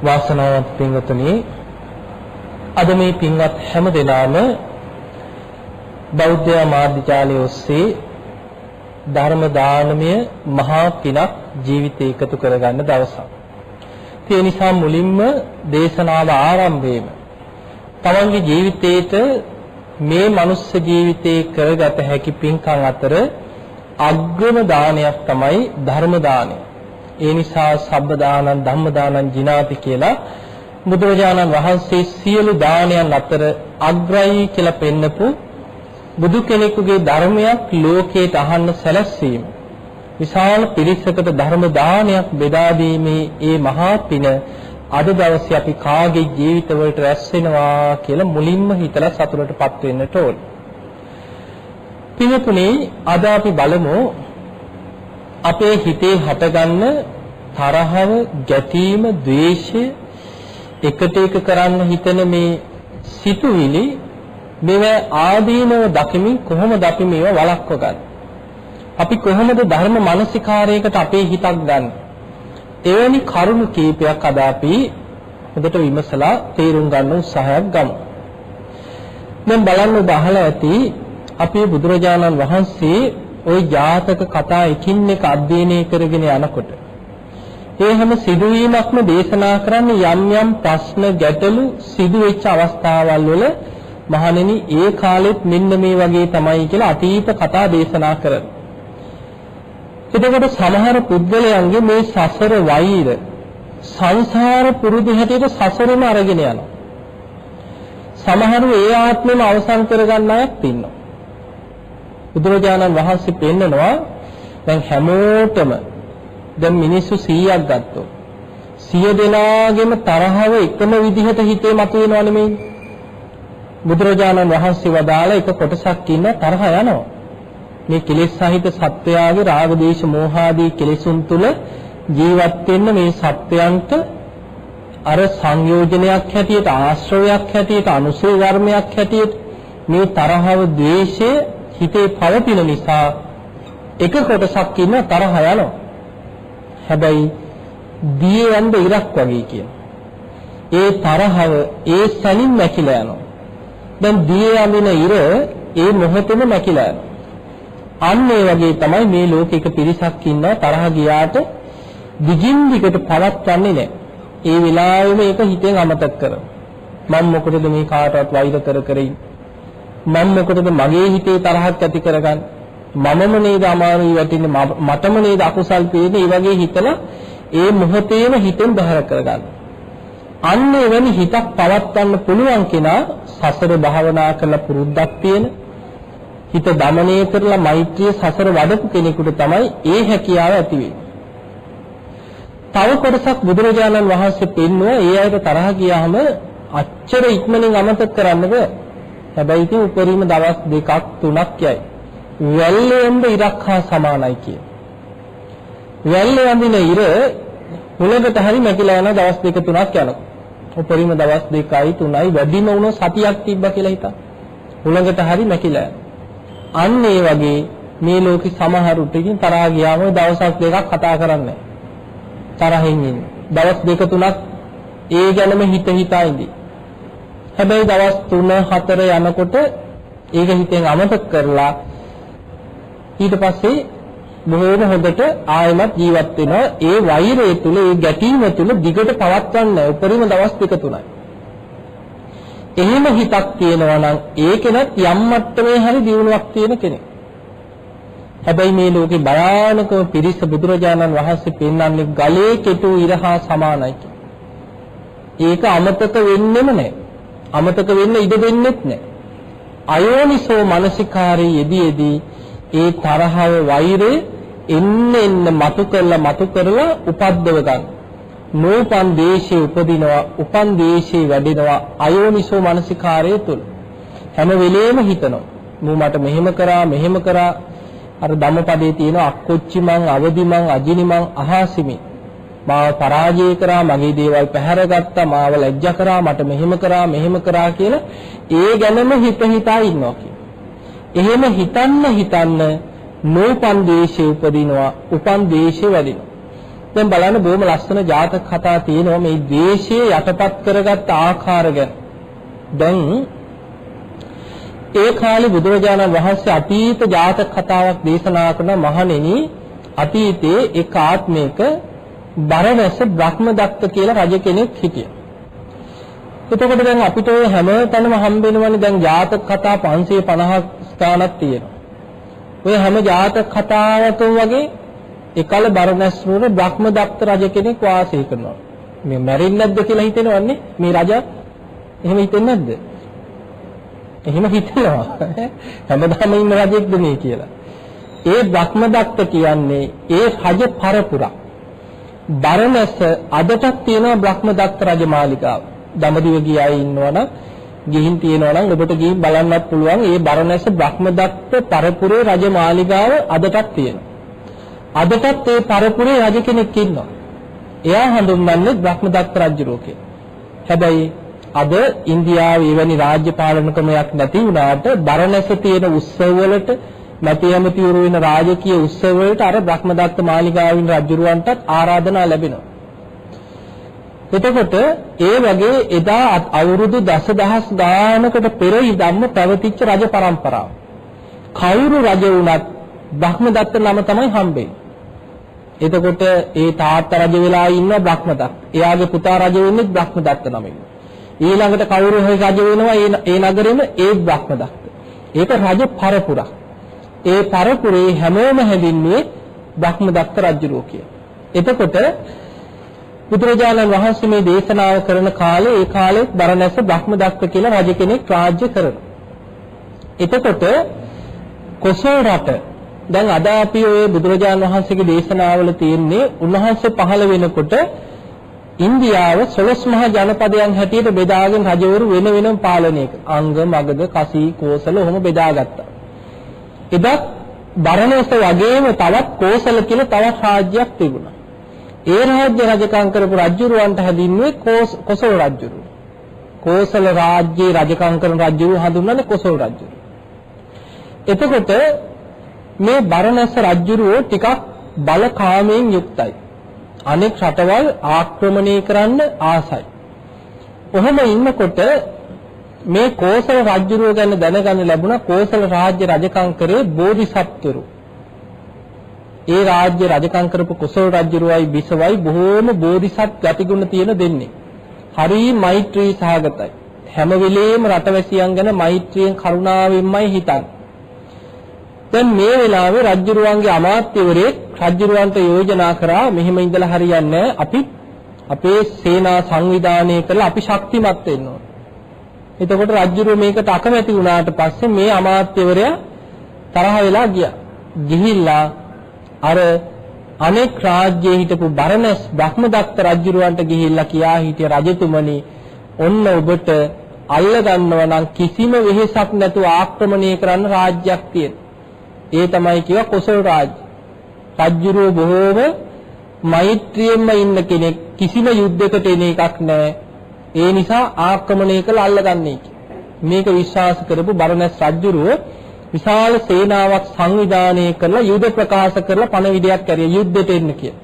වාසනාවන්ත පින්වතුනි, අද මේ පින්වත් හැම දෙනාම බෞද්ධ මාධ්‍යාලය ඔස්සේ ධර්ම දානමය මහා පිනක් ජීවිතේ එකතු කරගන්න දවසක්. ඒ නිසා මුලින්ම දේශනාව ආරම්භයේම තමන්ගේ ජීවිතේට මේ මනුස්ස ජීවිතේ කරගත හැකි පින්කම් අතර අග්‍රම දානයක් තමයි ධර්ම දානය. ඒ නිසා සබ්බ දානං ධම්ම දානං ජිනාති කියලා බුදුරජාණන් වහන්සේ සියලු දානයන් අතර අග්‍රයි කියලා පෙන්නපු බුදු කෙනෙකුගේ ධර්මයක් ලෝකයට අහන්න සැලැස්වීම. විශාල පිරිසකට ධර්ම දානයක් බෙදා දීමේ ඒ මහා පින අද දවසේ අපි කාගේ ජීවිතවලට රැස් වෙනවා කියලා මුලින්ම හිතලා සතුටටපත් වෙන්නට ඕන. පින්තුනේ, අද අපි බලමු අපේ හිතේ හටගන්න තරහව, ගැටීම, ද්වේෂය, එකට එක කරන්න හිතන මේ සිතුවිලි මේවා ආදීනව දකිමින් කොහොමද අපි මේවා වළක්ව ගන්නේ? අපි කොහොමද ධර්ම මානසිකාරයකට අපේ හිතක් ගන්න? එවැනි කරුණු කීපයක් අද අපි හොඳට විමසලා තේරුම් ගන්න උත්සාහයක් ගමු. දැන් බලන්න ඔබ අහලා ඇති අපේ බුදුරජාණන් වහන්සේ ওই ජාතක කතා එකින් එක අධ්‍යයනය කරගෙන යනකොට ඒ හැම සිදුවීමක්ම දේශනා කරන්නේ යම් යම් ප්‍රශ්න ගැටලු සිදුවෙච්ච අවස්ථාවල් වල මහණෙනි ඒ කාලෙත් මෙන්න මේ වගේ තමයි කියලා අතීත කතා දේශනා කරනවා. එතකොට සමහර පුද්ගලයන්ගේ මේ සසර වෛර සංසාර පුරුදු හැටියට සසරම අරගෙන යනවා. සමහරු ඒ ආත්මෙම අවසන් කරගන්න අයත් ඉන්නවා. බුදුරජාණන් වහන්සේ පෙන්නනවා දැන් හැමෝටම දැන් මිනිස්සු 100ක් ගත්තොත් 100 දෙනාගේම තරහව එකම විදිහට හිතේ මතුවෙනව නෙමෙයි. බුදුරජාණන් වහන්සේ වදාළ එක කොටසක් ඉන්න තරහ යනවා. මේ කෙලෙස් සහිත සත්වයාගේ රාග දේශ මෝහ ආදී කෙලෙසුන් තුල ජීවත් වෙන්න මේ සත්වයන්ට අර සංයෝජනයක් හැටියට, ආශ්‍රවයක් හැටියට, අනුසය ධර්මයක් හැටියට මේ තරහව, ද්වේෂය හිතේ පවතින නිසා එක කොටසක් ඉන්න තරහ යනවා. හැබැයි දියේ යන්න ඉරක් වගේ කියන. ඒ තරහව ඒ සැනින් මැකිලා යනවා. දැන් දියේ යමින ඉර ඒ මොහොතේම මැකිලා යනවා. අන්න ඒ වගේ තමයි මේ ලෝකෙක පිරිසක් ඉන්නවා තරහ ගියාට දිගින් දිගට පවත්වන්නේ නැහැ. ඒ වෙලාවෙම ඒක හිතෙන් අමතක කරනවා. මම මොකටද මේ කාටවත් වෛර කර කර ඉන්නේ? මම මොකටද මගේ හිතේ තරහක් ඇති කරගන්නේ? මමම නේද අමාරුයි වැටෙන්නේ, මටම නේද අකුසල් පේන්නේ? ඒ වගේ හිතලා ඒ මොහොතේම හිතෙන් බහැර කරගන්න. අන්න එවැනි හිතක් පවත්වන්න පුළුවන් කෙනා සසර භාවනා කරලා පුරුද්දක් තියෙන, හිත දමනය කරලා මෛත්‍රිය සසර වඩපු කෙනෙකුට තමයි ඒ හැකියාව ඇති වෙන්නේ. තව කොටසක් බුදුරජාණන් වහන්සේ පෙන්වුවා ඒ අයට තරහ ගියාම අච්චර ඉක්මනින් අමතක කරන්න බෑ. හැබැයි ඉතින් උපරිම දවස් 2ක් 3ක් යයි. වැල්ලෙන්ද ඉරක් හා සමානයි කිය. වැල්ලේ වඳින ඉර හුලකට හරි මැකිලා යන දවස් 2 3ක් යනවා. උපරිම දවස් 2යි 3යි වැඩිම වුණොත් සතියක් තිබ්බා කියලා හිතා. හුලකට හරි මැකිලා යනවා. අන්න ඒ වගේ මේ ලෝකේ සමහරුට ඉතින් තරහ ගියාම දවසක් දෙකක් කතා කරන්නේ තරහින් ඉන්නේ. දවස් 2 3ක් ඒ ගැනම හිතා ඉඳි. හැබැයි දවස් 3 4 යනකොට ඒක හිතෙන් අමතක කරලා ඊට පස්සේ බොහෝම හොඳට ආයෙමත් ජීවත් වෙනවා. ඒ වෛරය තුල, ඒ ගැටීම තුල දිගට පවත්වන්න උපරිම දවස් 2 3යි. එහෙම හිතක් තියෙනවා නම් ඒකෙනත් යම් මට්ටමේ හරි දියුණුවක් තියෙන කෙනෙක්. හැබැයි මේ ලෝකේ භයානකම පිරිස බුදුරජාණන් වහන්සේ පෙන්වන්නේ ගලේ කෙටු ඉරහා සමානයි කියලා. ඒක අමතක වෙන්නෙම නැහැ. අමතක වෙන්න ඉඩ දෙන්නෙත් නැහැ. අයෝනිසෝ මනසිකාරයේ යෙදී ඒ තරහව, වෛරය එන්න මතු කරලා උපද්දව ගන්න. නෝපන් දේශේ උපදිනවා, උපන් දේශේ වැඩෙනවා අයෝනිසෝ මනසිකාරයේ තුල. හැම වෙලේම හිතනවා මූ මට මෙහෙම කරා අර ධම්මපදයේ තියෙන අක්කොච්චි මං, අවදි මං, අජිනි මං, අහාසිමි. මාව පරාජය කරා, මගේ දේවල් පැහැරගත්තා, මාව ලැජ්ජා කරා, මට මෙහෙම කරා කියලා ඒ ගැනම හිතා ඉන්නවා කියන. එහෙම හිතන්න නෝපන් දේශේ උපදිනවා, උපන් දේශේ වැඩිනවා. දැන් බලන්න බොහොම ලස්සන ජාතක කතා තියෙනවා මේ ද්වේෂය යටපත් කරගත් ආකාර ගැන. දැන් ඒ කාලේ බුදුරජාණන් වහන්සේ අතීත ජාතක කතාවක් දේශනා කරන මහණෙනි අතීතයේ එක් ආත්මයක බරණැස බ්‍රහ්මදත්ත කියලා රජ කෙනෙක් හිටියා. එතකොට දැන් අපිට හැම තැනම හම්බ වෙනවනේ දැන් ජාතක කතා 550ක් ස්ථානක් තියෙනවා. ඔය හැම ජාතක කතාවකම වගේ එකල බරණැස් නුවර බ්‍රහ්මදත්ත රජ කෙනෙක් වාසය කරනවා. මේ මැරෙන්නේ නැද්ද කියලා හිතෙනවන්නේ මේ රජා. එහෙම හිතෙන්නේ නැද්ද? එහෙම හිතනවා. හැමදාම ඉන්න රජෙක්ද මේ කියලා. ඒ බ්‍රහ්මදත්ත කියන්නේ ඒ රජ පරපුරක්. බරණැස අදටත් තියෙනවා බ්‍රහ්මදත්ත රජමාලිගාව. දඹදිව ගියා ඉන්නවනම් ගිහින් තියෙනවනම් ඔබට ගිහින් බලන්නත් පුළුවන්. ඒ බරණැස බ්‍රහ්මදත්ත පරපුරේ රජමාලිගාව අදටත් තියෙනවා. අදටත් ඒ පරපුරේ රජ කෙනෙක් ඉන්නවා. එයා හඳුන්වන්නේ බ්‍රහ්මදත්ත රජුරෝ කියලා. හැබැයි අද ඉන්දියාවේ එවැනි රාජ්‍ය පාලන ක්‍රමයක් නැති වුණාට බරණැස තියෙන උත්සවවලට මැති ඇමතිවරු වෙන රාජකීය උත්සවවලට අර බ්‍රහ්මදත්ත මාලිගාවින් රජුරවන්ටත් ආරාධනා ලැබෙනවා. එතකොට ඒ වගේ එදා අවුරුදු දසදහස් ගානකට පෙර ඉඳන්ම පැවතිච්ච රජ පරම්පරාව. කවුරු රජ වුණත් බ්‍රහ්මදත්ත නම තමයි හම්බෙන්නේ. එතකොට ඒ තාත්තා රජ වෙලා ඉන්න බ්‍රහ්මදත්ත. එයාගේ පුතා රජ වෙන්නේ බ්‍රහ්මදත්ත නමින්. ඊළඟට කවුරු හරි රජ වෙනවා ඒ නගරෙම ඒ බ්‍රහ්මදත්ත. ඒක රජ පරපුරක්. ඒ පරපුරේ හැමෝම හැදින්නේ බ්‍රහ්මදත්ත රජුරෝ කියලා. එතකොට බුදුරජාණන් වහන්සේ මේ දේශනාව කරන කාලේ ඒ කාලෙත් බරණැස බ්‍රහ්මදත්ත කියලා රජ කෙනෙක් රාජ්‍ය කරනවා. එතකොට කොසල් රට දැන් අද අපි ඔය බුදුරජාණන් වහන්සේගේ දේශනාවල තියෙන්නේ උන්වහන්සේ පහළ වෙනකොට ඉන්දියාව 12 මහා ජනපදයන් හැටියට බෙදාගෙන රජවරු වෙන වෙනම පාලනය කරා. අංග, මගධ, කසී, කෝසල ඔහොම බෙදාගත්තා. එදත් බරණැස වගේම තවත් කෝසල කියලා තවත් රාජ්‍යයක් තිබුණා. ඒ රාජ්‍ය රජකම් කරපු රජුරවන්ට හැදින්නුවේ කොසල් රජුරු. කෝසල රාජ්‍යයේ රජකම් කරන රජුරු හඳුන්වන්නේ කොසල් රජුරු. එතකොට මේ බරණැස රජුරුව ටිකක් බලකාමයෙන් යුක්තයි. අනෙක් රටවල් ආක්‍රමණය කරන්න ආසයි. ඔහොම ඉන්නකොට මේ කෝසල රජුරුව ගැන දැනගන්න ලැබුණා කෝසල රාජ්‍ය රජකම් කරේ බෝධිසත්වරු. ඒ රාජ්‍ය රජකම් කරපු කොසල් රජුරුවයි බිසවයි බොහෝම බෝධිසත් ගතිගුණ තියෙන දෙන්නේ. හරි මෛත්‍රී සහගතයි. හැම වෙලේම රටවැසියන් ගැන මෛත්‍රියෙන් කරුණාවෙන්මයි හිතන්නේ. දැන් මේ වෙලාවේ රජුරුවන්ගේ අමාත්‍යවරයෙක් රජුරුවන්ට යෝජනා කරා මෙහෙම ඉඳලා හරියන්නේ අපි අපේ සේනා සංවිධානය කරලා අපි ශක්තිමත් වෙන්න ඕන. එතකොට රජුරුව මේකට අකමැති වුණාට පස්සේ මේ අමාත්‍යවරයා තරහ වෙලා ගියා. ගිහිල්ලා අර අනෙක් රාජ්‍යයේ හිටපු බරණැස් බ්‍රහ්මදත්ත රජුරුවන්ට ගිහිල්ලා කියා හිටිය රජතුමනි ඔන්න ඔබට අල්ල ගන්නව නම් කිසිම වෙහෙසක් නැතුව ආක්‍රමණය කරන්න රාජ්‍යයක් තියෙනවා. ඒ තමයි කියව කොසල් රාජ්‍ය. රජුරුව බොහෝම මෛත්‍රියෙන්ම ඉන්න කෙනෙක් කිසිම යුද්ධයකට එන එකක් නැහැ. ඒ නිසා ආක්‍රමණය කළ අල්ලගන්නේ මේක විශ්වාස කරපු බරණැස් රජුරුව විශාල සේනාවක් සංවිධානය කරලා යුද ප්‍රකාශ කරලා පණවිඩයක් කරිය යුද්ධෙට එන්න කියලා.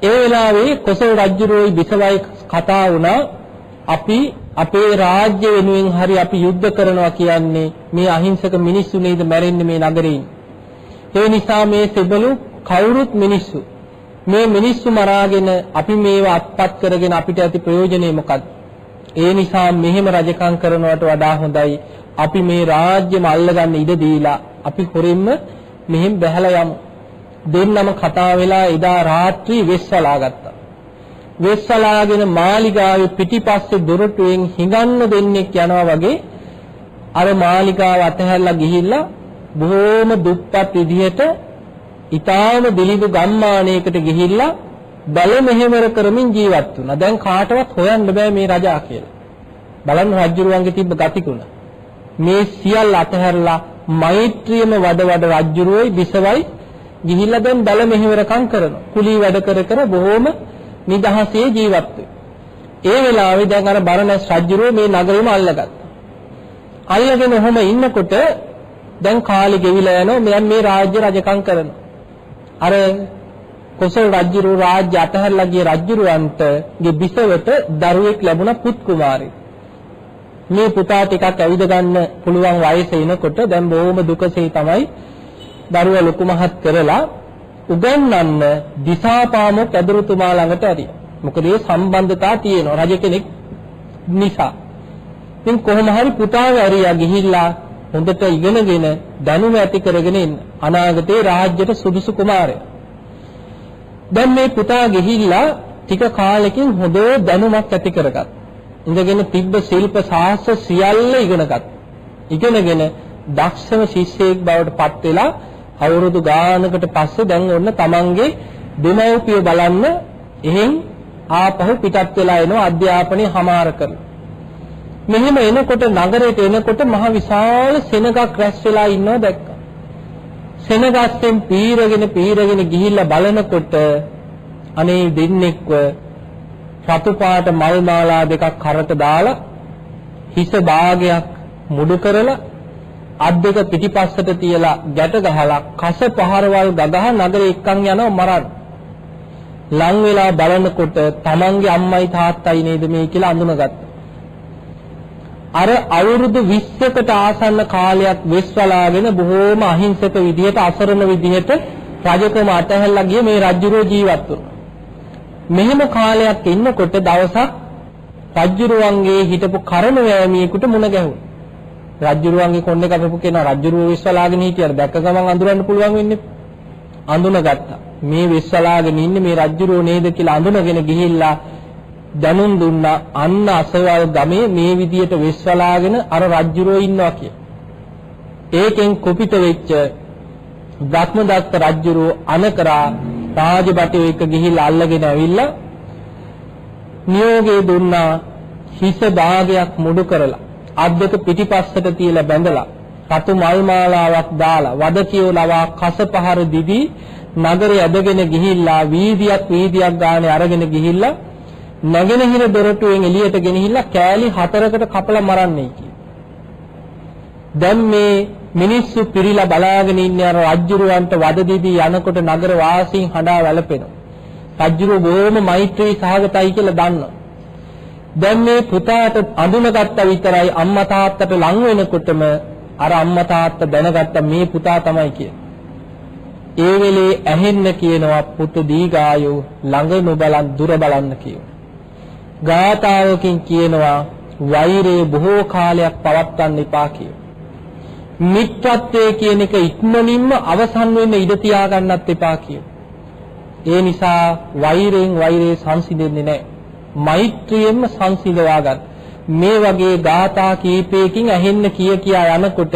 ඒ වෙලාවේ කොසල් රජුරුවයි බිසවයි කතා වුණා අපි අපේ රාජ්‍ය වෙනුවෙන් හරි අපි යුද්ධ කරනවා කියන්නේ මේ අහිංසක මිනිස්සු නේද මැරෙන්නේ මේ නගරේ. ඒ නිසා මේ සෙබළු කවුරුත් මිනිස්සු මේ මිනිස්සු මරාගෙන අපි මේව අත්පත් කරගෙන අපිට ඇති ප්‍රයෝජනේ මොකක්ද? ඒ නිසා මෙහෙම රජකම් කරනවට වඩා හොඳයි අපි මේ රාජ්‍යම අල්ලගන්න ඉඩ දීලා අපි හොරින්ම මෙහෙම බැහැලා යමු. දෙන්නම කතා වෙලා එදා රාත්‍රී වෙස්වලා ගත්තා. වෙස්සලාගෙන මාලිගාවේ පිටිපස්සේ දොරටුවෙන් හිඟන්න දෙන්නෙක් යනවා වගේ අර මාලිගාව අතහැරලා ගිහිල්ලා බොහොම දුප්පත් විදිහට ඊටාම දිලිඳු ගම්මානයකට ගිහිල්ලා බල මෙහෙවර කරමින් ජීවත් වුණා. දැන් කාටවත් හොයන්න බෑ මේ රජා කියලා. බලන්න රජුරුවන්ගේ තිබ්බ ගතිගුණ. මේ සියල්ල අතහැරලා මෛත්‍රියම වඩ රජුරුවයි බිසවයි ගිහිල්ලා දැන් බල මෙහෙවරකම් කරනවා. කුලී වැඩ කර බොහොම නිදහසේ ජීවත් වෙයි. ඒ වෙලාවේ දැන් අර බරණැස් රජුරෝ මේ නගරෙම අල්ලගත්තා. අල්ලගෙන ඔහොම ඉන්නකොට දැන් කාලෙ ගෙවිලා යනවා. මෙයන් මේ රාජ්‍ය රජකම් කරනවා. අර කොසල් රජුරු රාජ්‍ය අතහැරලා ගිය රජුරවන්ටගේ බිසවට දරුවෙක් ලැබුණා පුත් කුමාරයෙක්. මේ පුතා ටිකක් ඇවිද ගන්න පුළුවන් වයස එනකොට දැන් බොහොම දුකසේ තමයි දරුවා ලොකු මහත් කරලා උගන්වන්න දිසාපාමොක් ඇදුරුතුමා ළඟට ඇරියා. මොකද ඒ සම්බන්ධතා තියෙනවා රජ කෙනෙක් නිසා. ඉතින් කොහොම හරි පුතාව ඇරියා ගිහිල්ලා හොඳට ඉගෙනගෙන දැනුම ඇති කරගෙන ඉන්න. අනාගතේ රාජ්‍යයට සුදුසු කුමාරයා. දැන් මේ පුතා ගිහිල්ලා ටික කාලෙකින් හොඳ දැනුමක් ඇති කරගත්තා. ඉඳගෙන තිබ්බ ශිල්ප ශාස්ත්‍ර සියල්ල ඉගෙනගත්තා. ඉගෙනගෙන දක්ෂම ශිෂ්‍යයෙක් බවට පත් වෙලා අවුරුදු ගානකට පස්සේ දැන් ඔන්න තමන්ගේ දෙමව්පිය බලන්න එහෙන් ආපහු පිටත් වෙලා එනවා අධ්‍යාපනය හමාර කරලා. මෙහෙම එනකොට නගරයට එනකොට මහ විශාල සෙනගක් රැස් වෙලා ඉන්නව දැක්කා. සෙනගස්යෙන් පීරගෙන ගිහිල්ලා බලනකොට අනේ දෙන්නෙක්ව රතු පාට මල් මාලා දෙකක් කරට දාලා හිස භාගයක් මුඩු කරලා අත් දෙක පිටිපස්සට තියලා ගැට ගහලා කස පහරවල් ගගහ නගරේ එක්කන් යනවා මරන්න. ලං වෙලා බලනකොට තමන්ගේ අම්මයි තාත්තයි නේද මේ කියලා අඳුනගත්තා. අර අවුරුදු 20කට ආසන්න කාලයක් වෙස්වලාගෙන බොහෝම අහිංසක විදිහට අසරණ විදිහට රජකම අතහැරලා ගිය මේ රජුරෝ ජීවත් වුණා. මෙහෙම කාලයක් ඉන්නකොට දවසක් රජුරුවන්ගේ හිටපු කරණ වෑමියෙකුට මුණ ගැහුණා. රජුරුවන්ගේ කොණ්ඩේ කපපු කෙනා රජුරුව වෙස්වලාගෙන හිටියර දැක්ක ගමන් අඳුරන්න පුළුවන් වෙන්නේ. අඳුනගත්තා. මේ වෙස්වලාගෙන ඉන්නේ මේ රජුරුව නේද කියලා අඳුනගෙන ගිහිල්ලා දැනුම් දුන්නා අන්න අසවල් ගමේ මේ විදියට වෙස්වලාගෙන අර රජුරුව ඉන්නවා කිය. ඒකෙන් කුපිත වෙච්ච බ්‍රහ්මදත්ත රජුරුව අනකරා රාජබටේ එක ගිහිල්ලා අල්ලගෙන ඇවිල්ලා නියෝගය දුන්නා හිස භාගයක් මුඩු කරලා අත් දෙක පිටිපස්සට තියලා බැඳලා රතු මල් මාලාවක් දාලා වදකියෝ ලවා කස පහර දිදී නගරේ ඇදගෙන ගිහිල්ලා වීදියක් ගානේ අරගෙන ගිහිල්ලා නැගෙනහිර දොරටුවෙන් එළියට ගෙනහිල්ලා කෑලි 4කට කපලා මරන්නයි කිය. දැන් මේ මිනිස්සු පිරිලා බලාගෙන ඉන්නේ අර රජුරවන්ට වද දීදී යනකොට නගර වාසීන් හඬා වැළපෙනවා. රජුරෝ බොහොම මෛත්‍රී සහගතයි කියලා දන්නවා. දැන් මේ පුතාට අඳුනගත්ත විතරයි අම්මා තාත්තට ලං වෙනකොටම අර අම්මා තාත්තා දැනගත්ත මේ පුතා තමයි කියලා. ඒ වෙලේ ඇහෙන්න කියනවා පුත දීගායෝ ළඟ නොබලන් දුර බලන්න කියනවා. ගාථාවකින් කියනවා වෛරය බොහෝ කාලයක් පවත්වන්න එපා කියලා. මිත්‍රත්වයේ කියන එක ඉක්මනින්ම අවසන් වෙන්න ඉඩ තියාගන්නත් එපා කියලා. ඒ නිසා වෛරයෙන් වෛරය සංසිඳෙන්නේ නැහැ. මෛත්‍රියෙන්ම සංසිඳවා ගන්න. මේ වගේ ගාථා කීපයකින් ඇහෙන්න කියා යනකොට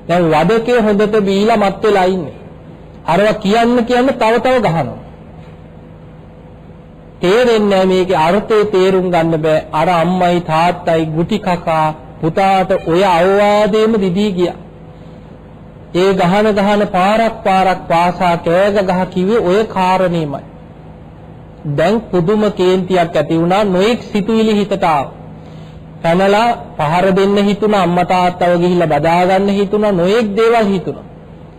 දැන් වදකේ හොඳට බීලා මත් වෙලා ඉන්නේ. අරවා කියන්න තව ගහනවා. තේරෙන්නේ මේකේ අර්ථය තේරුම් ගන්න බෑ. අර අම්මයි තාත්තයි ගුටි කකා පුතාට ඔය අවවාදයේම දිදී ගියා. ඒ ගහන පාරක් පාසා කෑග ගහ කිව්වේ ඔය කාරණේමයි. දැන් පුදුම කේන්තියක් ඇති වුණා නොඑක් සිතුවිලි හිතට ආවා. පැනලා පහර දෙන්න හිතුණා අම්මා තාත්තව ගිහිල්ලා බදා ගන්න හිතුණා නොඑක් දේවල් හිතුණා.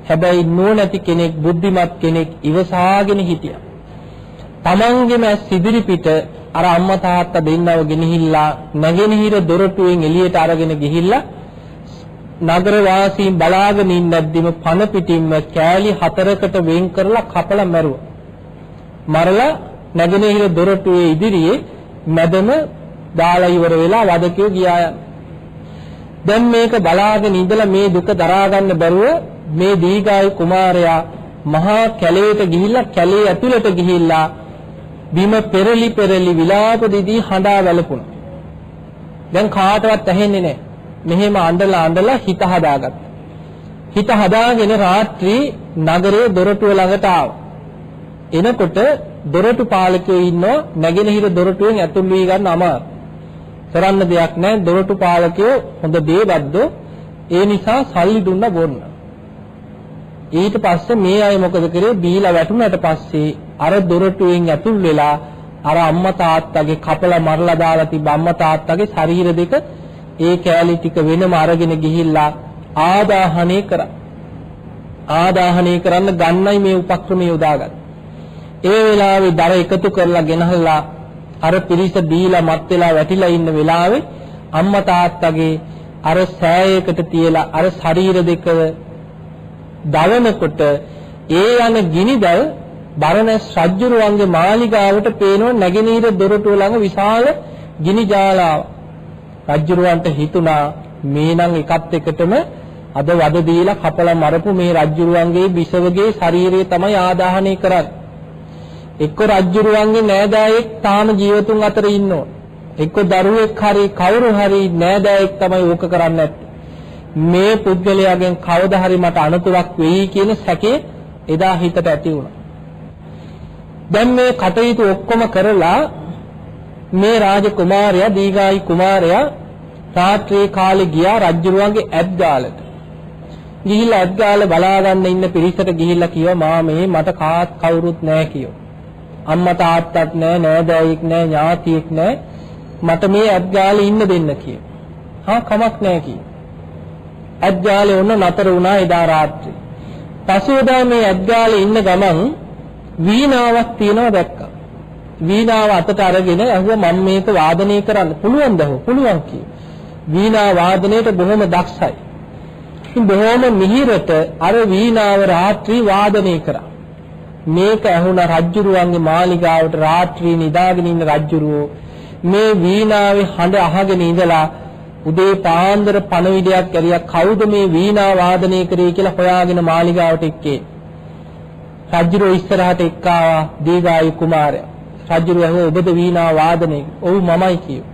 හැබැයි නුවණැති කෙනෙක් බුද්ධිමත් කෙනෙක් ඉවසාගෙන හිටියා. තමන්ගේම සිදිරි පිට අර අම්මා තාත්තා දෙන්නව ගෙනහිල්ලා නැගෙනහිර දොරටුවෙන් එළියට අරගෙන ගිහිල්ලා නගර වාසීන් බලාගෙන ඉන්නද්දිම පන පිටින්ම කෑලි 4කට වෙන් කරලා කපලා මැරුවා. මරලා නැගෙනහිර දොරටුවේ ඉදිරියේ මැදම දාලා ඉවර වෙලා වදකියෝ ගියා යන. දැන් මේක බලාගෙන ඉඳලා මේ දුක දරා ගන්න බැරුව මේ දීගායු කුමාරයා මහා කැලේට ගිහිල්ලා කැලේ ඇතුළට ගිහිල්ලා බිම පෙරලි විලාප දිදී හඬා වැළපුණා. දැන් කාටවත් ඇහෙන්නේ නැහැ. මෙහෙම අඬලා හිත හදාගත්තා. හිත හදාගෙන රාත්‍රී නගරයේ දොරටුව ළඟට ආවා. එනකොට දොරටු පාලකයෝ ඉන්නෝ නැගෙනහිර දොරටුවෙන් ඇතුල් වී ගන්න අමාරු. කරන්න දෙයක් නැහැ. දොරටු පාලකයෝ හොඳ බේබද්දෝ. ඒ නිසා සල්ලි දුන්න බොන්න. ඊට පස්සේ මේ අය මොකද කරේ බීලා වැටුණාට පස්සේ අර දොරටුවෙන් ඇතුල් වෙලා අර අම්මා තාත්තගේ කපලා මරලා දාලා තිබ්බ අම්මා තාත්තගේ ශරීර දෙක ඒ කෑලි ටික වෙනම අරගෙන ගිහිල්ලා ආදාහණය කරන්න ගන්නයි මේ උපක්‍රමය යොදාගත්තේ. ඒ වෙලාවේ දර එකතු කරලා ගෙනහලා අර පිරිස දීලා මත් වෙලා වැටිලා ඉන්න වෙලාවේ අම්මා තාත්තගේ අර සෑයකට තියලා අර ශරීර දෙක දවනකොට ඒ යන ගිනිදල් බරණැස් රජුරුවන්ගේ මාලිගාවට පේනව නැගෙනහිර දොරටුව ළඟ විශාල ගිනි ජාලාව. රජුරුවන්ට හිතුණා මේ නම් එකත් එකටම අද වද දීලා කපලා මරපු මේ රජුරුවන්ගේ බිසවගේ ශරීරය තමයි ආදාහනය කරන්නේ. එක්ක රජුරුවන්ගේ නෑදෑයෙක් තාම ජීවතුන් අතර ඉන්නවා. එක්ක දරුවෙක් හරි කවුරු හරි නෑදෑයෙක් තමයි ඕක කරන්නේ නැත්තේ. මේ පුද්ගලයාගෙන් කවදා හරි මට අනතුරක් වෙයි කියන සැකේ එදා හිතට ඇති වුණා. දැන් මේ කටයුතු ඔක්කොම කරලා මේ රාජකුමාරයා දීඝායි කුමාරයා රාත්‍රී කාලේ ගියා රජුරුවන්ගේ ඇත්ගාලට. ගිහිල්ලා ඇත්ගාල බලා ගන්න ඉන්න පිරිසට ගිහිල්ලා කිව්වා මාමේ මට කාත් කවුරුත් නැහැ කියෝ. අම්මා තාත්තත් නැහැ නෑදෑයෙක් නැහැ ඥාතියෙක් නැහැ. මට මේ ඇත්ගාලේ ඉන්න දෙන්න කියෝ. හා කමක් නැහැ කියෝ. ඇත්ගාලේ ඔන්න නතර වුණා එදා රාත්‍රියේ. පසුවදා මේ ඇත්ගාලේ ඉන්න ගමන් වීණාවක් තියනවා දැක්කා. වීණාව අතට අරගෙන අහුවා මම මේක වාදනය කරන්න පුළුවන්ද? පුළුවන් කිව්වා. වීණා වාදනයේට බොහොම දක්ෂයි. ඉතින් බොහොම මිහිරට අර වීණාව රාත්‍රී වාදනය කරා. මේක ඇහුණ රජුරුවන්ගේ මාලිගාවට රාත්‍රී නිදාගෙන ඉන්න රජුරුවෝ මේ වීණාවේ හඬ අහගෙන ඉඳලා උදේ පාන්දර පණවිඩයක් ඇරියා කවුද මේ වීණා වාදනය කරේ කියලා හොයාගෙන මාලිගාවට එක්කේ. රජුරුවෝ ඉස්සරහට එක්කාවා දීඝායි කුමාරයා. රජුරුවෝ ඇහුවා ඔබද වීණා වාදනය? ඔව් මමයි කිව්වා.